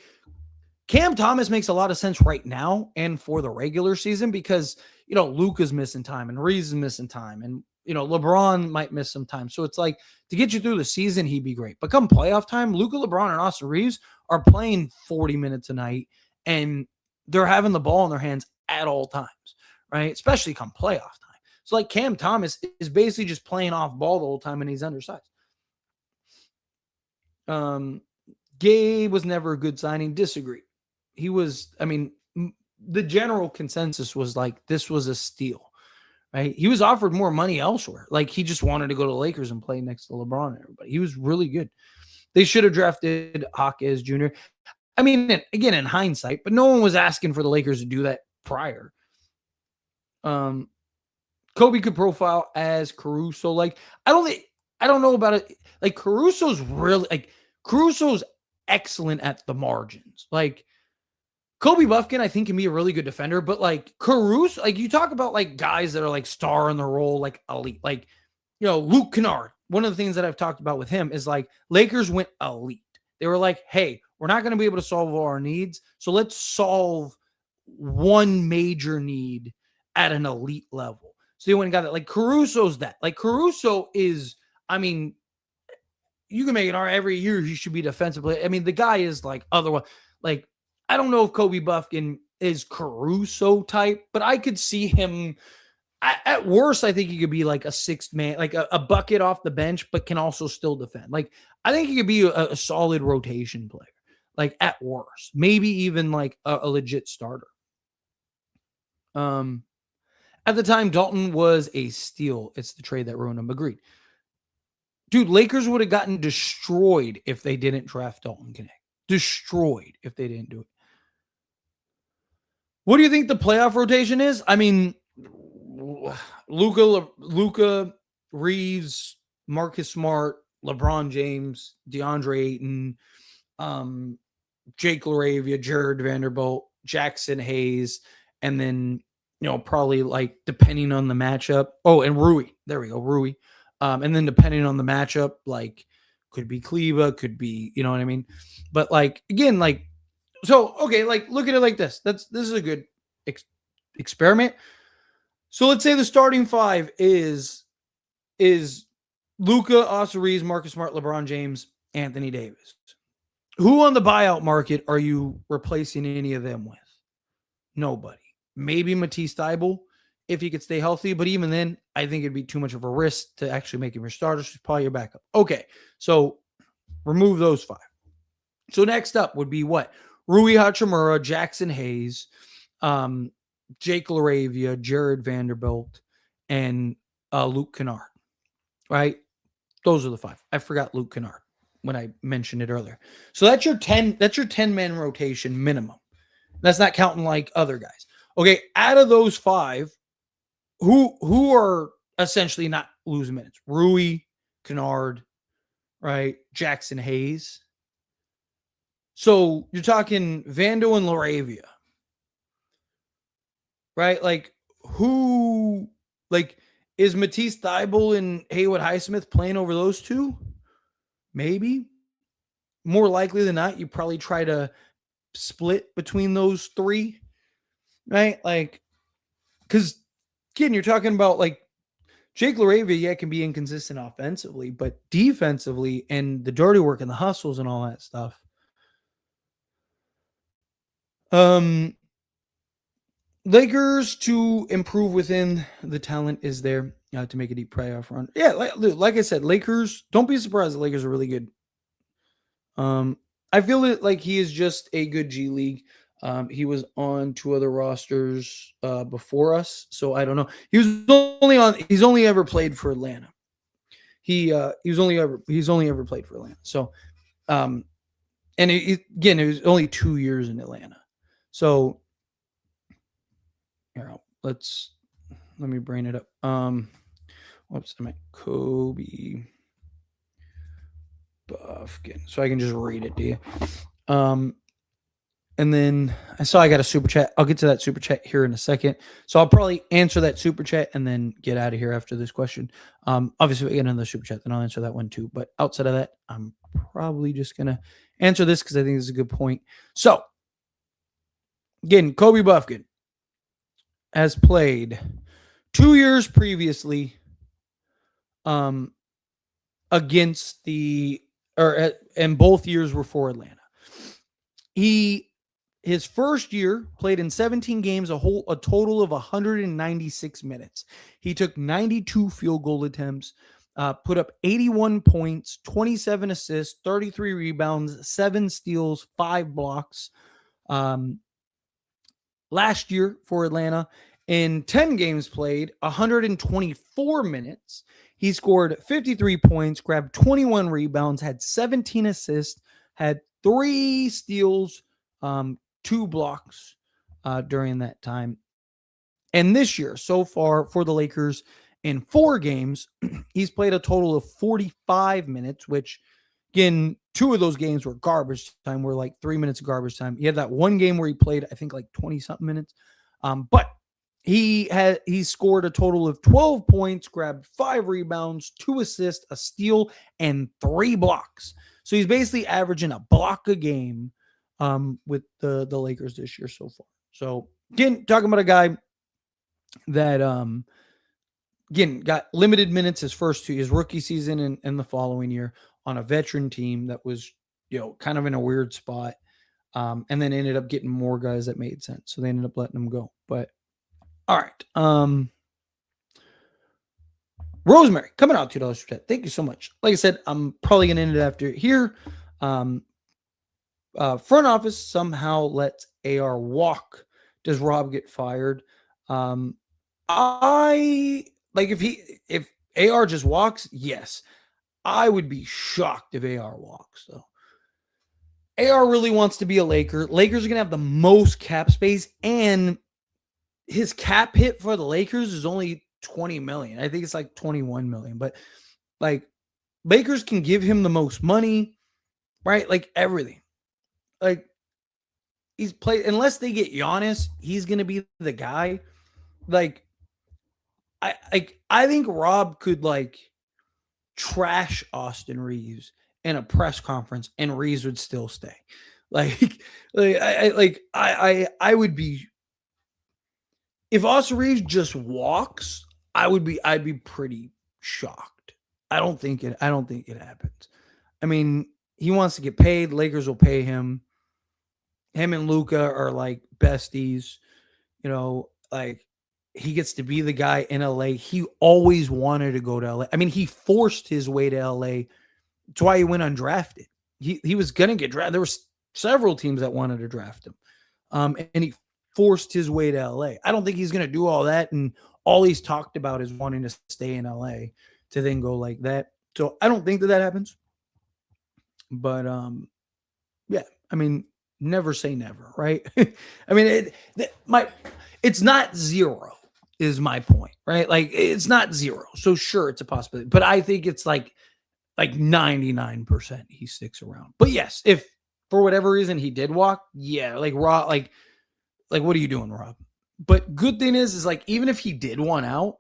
Cam Thomas makes a lot of sense right now and for the regular season because, Luka's missing time and Reeves is missing time and, LeBron might miss some time. So it's like to get you through the season, he'd be great. But come playoff time, Luka, LeBron, and Austin Reeves are playing 40 minutes a night and they're having the ball in their hands at all times, right? Especially come playoff time. So like Cam Thomas is basically just playing off ball the whole time and he's undersized. Gabe was never a good signing. Disagree. He was, the general consensus was like this was a steal, right? He was offered more money elsewhere. Like he just wanted to go to the Lakers and play next to LeBron and everybody. He was really good. They should have drafted Hawkes Jr. Again, in hindsight, but no one was asking for the Lakers to do that prior. Kobe could profile as Caruso. Like, I don't know about it. Like Caruso's excellent at the margins. Like Kobe Buffkin, I think, can be a really good defender, but like Caruso, like you talk about like guys that are like star in the role, like elite, like, Luke Kennard. One of the things that I've talked about with him is like Lakers went elite. They were like, hey, we're not going to be able to solve all our needs. So let's solve one major need at an elite level. So they went and got that. Like Caruso's that. Like Caruso is, you can make it every year he should be defensively. The guy is like otherwise. Like, I don't know if Kobe Buffkin is Caruso type, but I could see him at worst. I think he could be like a sixth man, like a bucket off the bench, but can also still defend. Like, I think he could be a solid rotation player, like at worst, maybe even like a legit starter. At the time, Dalton was a steal. It's the trade that ruined him. Agreed. Dude, Lakers would have gotten destroyed if they didn't draft Dalton Connect. Destroyed if they didn't do it. What do you think the playoff rotation is? Luka, Reeves, Marcus Smart, LeBron James, DeAndre Ayton, Jake LaRavia, Jared Vanderbilt, Jackson Hayes, and then, probably like depending on the matchup. Oh, and Rui. There we go, Rui. And then depending on the matchup, like could be Kleba, could be, you know what I mean? But like, again, like, so, okay, like look at it like this. This is a good experiment. So let's say the starting five is Luka, Austin Reeves, Marcus Smart, LeBron James, Anthony Davis. Who on the buyout market are you replacing any of them with? Nobody. Maybe Matisse Thybulle if he could stay healthy, but even then, I think it'd be too much of a risk to actually make him your starter. So probably your backup. Okay, so remove those five. So next up would be what? Rui Hachimura, Jackson Hayes, Jake LaRavia, Jared Vanderbilt, and Luke Kennard. Right? Those are the five. I forgot Luke Kennard when I mentioned it earlier. So that's your 10. That's your 10-man rotation minimum. That's not counting like other guys. Okay, out of those five, who are essentially not losing minutes? Rui, Kennard, right? Jackson Hayes. So you're talking Vando and LaRavia, right? Like who, like is Matisse Thybulle and Haywood Highsmith playing over those two? Maybe. More likely than not, you probably try to split between those three, right? Like, because again, you're talking about like Jake LaRavia, can be inconsistent offensively, but defensively and the dirty work and the hustles and all that stuff. Lakers to improve within the talent is there to make a deep playoff run. Yeah, like I said, Lakers, don't be surprised the Lakers are really good. I feel it like he is just a good G League. He was on 2 other rosters before us, so I don't know. He's only ever played for Atlanta. He's only ever played for Atlanta. So, and again, it was only 2 years in Atlanta. So, here, let me bring it up. Whoops, I meant Kobe Buffkin, so I can just read it to you. And then I saw I got a super chat. I'll get to that super chat here in a second. So I'll probably answer that super chat and then get out of here after this question. Obviously, if I get another super chat, then I'll answer that one too. But outside of that, I'm probably just going to answer this because I think this is a good point. So Again, Kobe Buffkin has played 2 years previously against the and both years were for Atlanta. His first year played in 17 games, a total of 196 minutes. He took 92 field goal attempts, put up 81 points, 27 assists, 33 rebounds, 7 steals, 5 blocks. Last year for Atlanta, in 10 games played, 124 minutes. He scored 53 points, grabbed 21 rebounds, had 17 assists, had 3 steals, 2 blocks during that time. And this year, so far for the Lakers, in 4 games, he's played a total of 45 minutes, which, again, 2 of those games were garbage time, were like 3 minutes of garbage time. He had that one game where he played, I think, like 20-something minutes. But he scored a total of 12 points, grabbed 5 rebounds, 2 assists, a steal, and 3 blocks. So he's basically averaging a block a game with the Lakers this year so far. So, again, talking about a guy that, again, got limited minutes his rookie season and the following year on a veteran team that was, kind of in a weird spot, and then ended up getting more guys that made sense. So they ended up letting him go. But, all right. Rosemary, coming out $2 for chat. Thank you so much. Like I said, I'm probably going to end it after here. Front office somehow lets AR walk. Does Rob get fired? If AR just walks, yes. I would be shocked if AR walks, though. AR really wants to be a Laker. Lakers are going to have the most cap space, and his cap hit for the Lakers is only $20 million. I think it's like $21 million. But, Lakers can give him the most money, right? Like, everything. Like, he's played, unless they get Giannis, he's going to be the guy. Like, I think Rob could, trash Austin Reeves in a press conference, and Reeves would still stay. I would be, if Austin Reeves just walks, I'd be pretty shocked. I don't think it happens. I mean, he wants to get paid. Lakers will pay him. Him and Luka are like besties. He gets to be the guy in LA. He always wanted to go to LA. I mean, he forced his way to LA. That's why he went undrafted. He was going to get drafted. There were several teams that wanted to draft him. And he forced his way to LA. I don't think he's going to do all that. And all he's talked about is wanting to stay in LA to then go like that. So I don't think that happens. But, yeah, I mean, never say never, right? I mean, it's not zero is my point, right? It's not zero. So sure, it's a possibility. But I think it's like 99% he sticks around. But yes, if for whatever reason he did walk, yeah, Rob, what are you doing, Rob? But good thing is even if he did want out,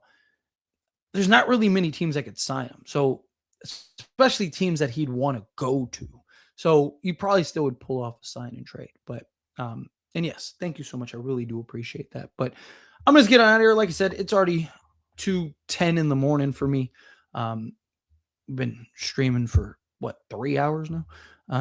there's not really many teams that could sign him. So especially teams that he'd want to go to. So you probably still would pull off a sign and trade. But and yes, thank you so much. I really do appreciate that. But I'm just getting out of here. Like I said, it's already 2:10 in the morning for me. Been streaming for 3 hours now,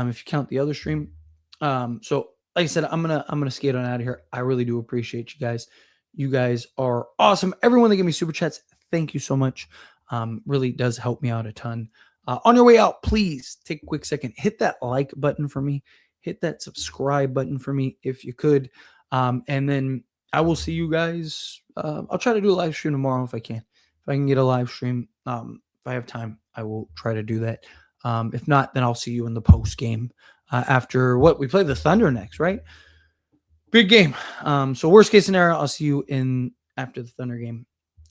if you count the other stream. So like I said, I'm gonna skate on out of here. I really do appreciate you guys. You guys are awesome. Everyone that give me super chats, thank you so much. Really does help me out a ton. On your way out, please take a quick second, hit that like button for me, hit that subscribe button for me if you could, and then I will see you guys. I'll try to do a live stream tomorrow if I can. If I can get a live stream, if I have time, I will try to do that. If not, then I'll see you in the post game after we play the Thunder next, right? Big game. So worst case scenario, I'll see you after the Thunder game.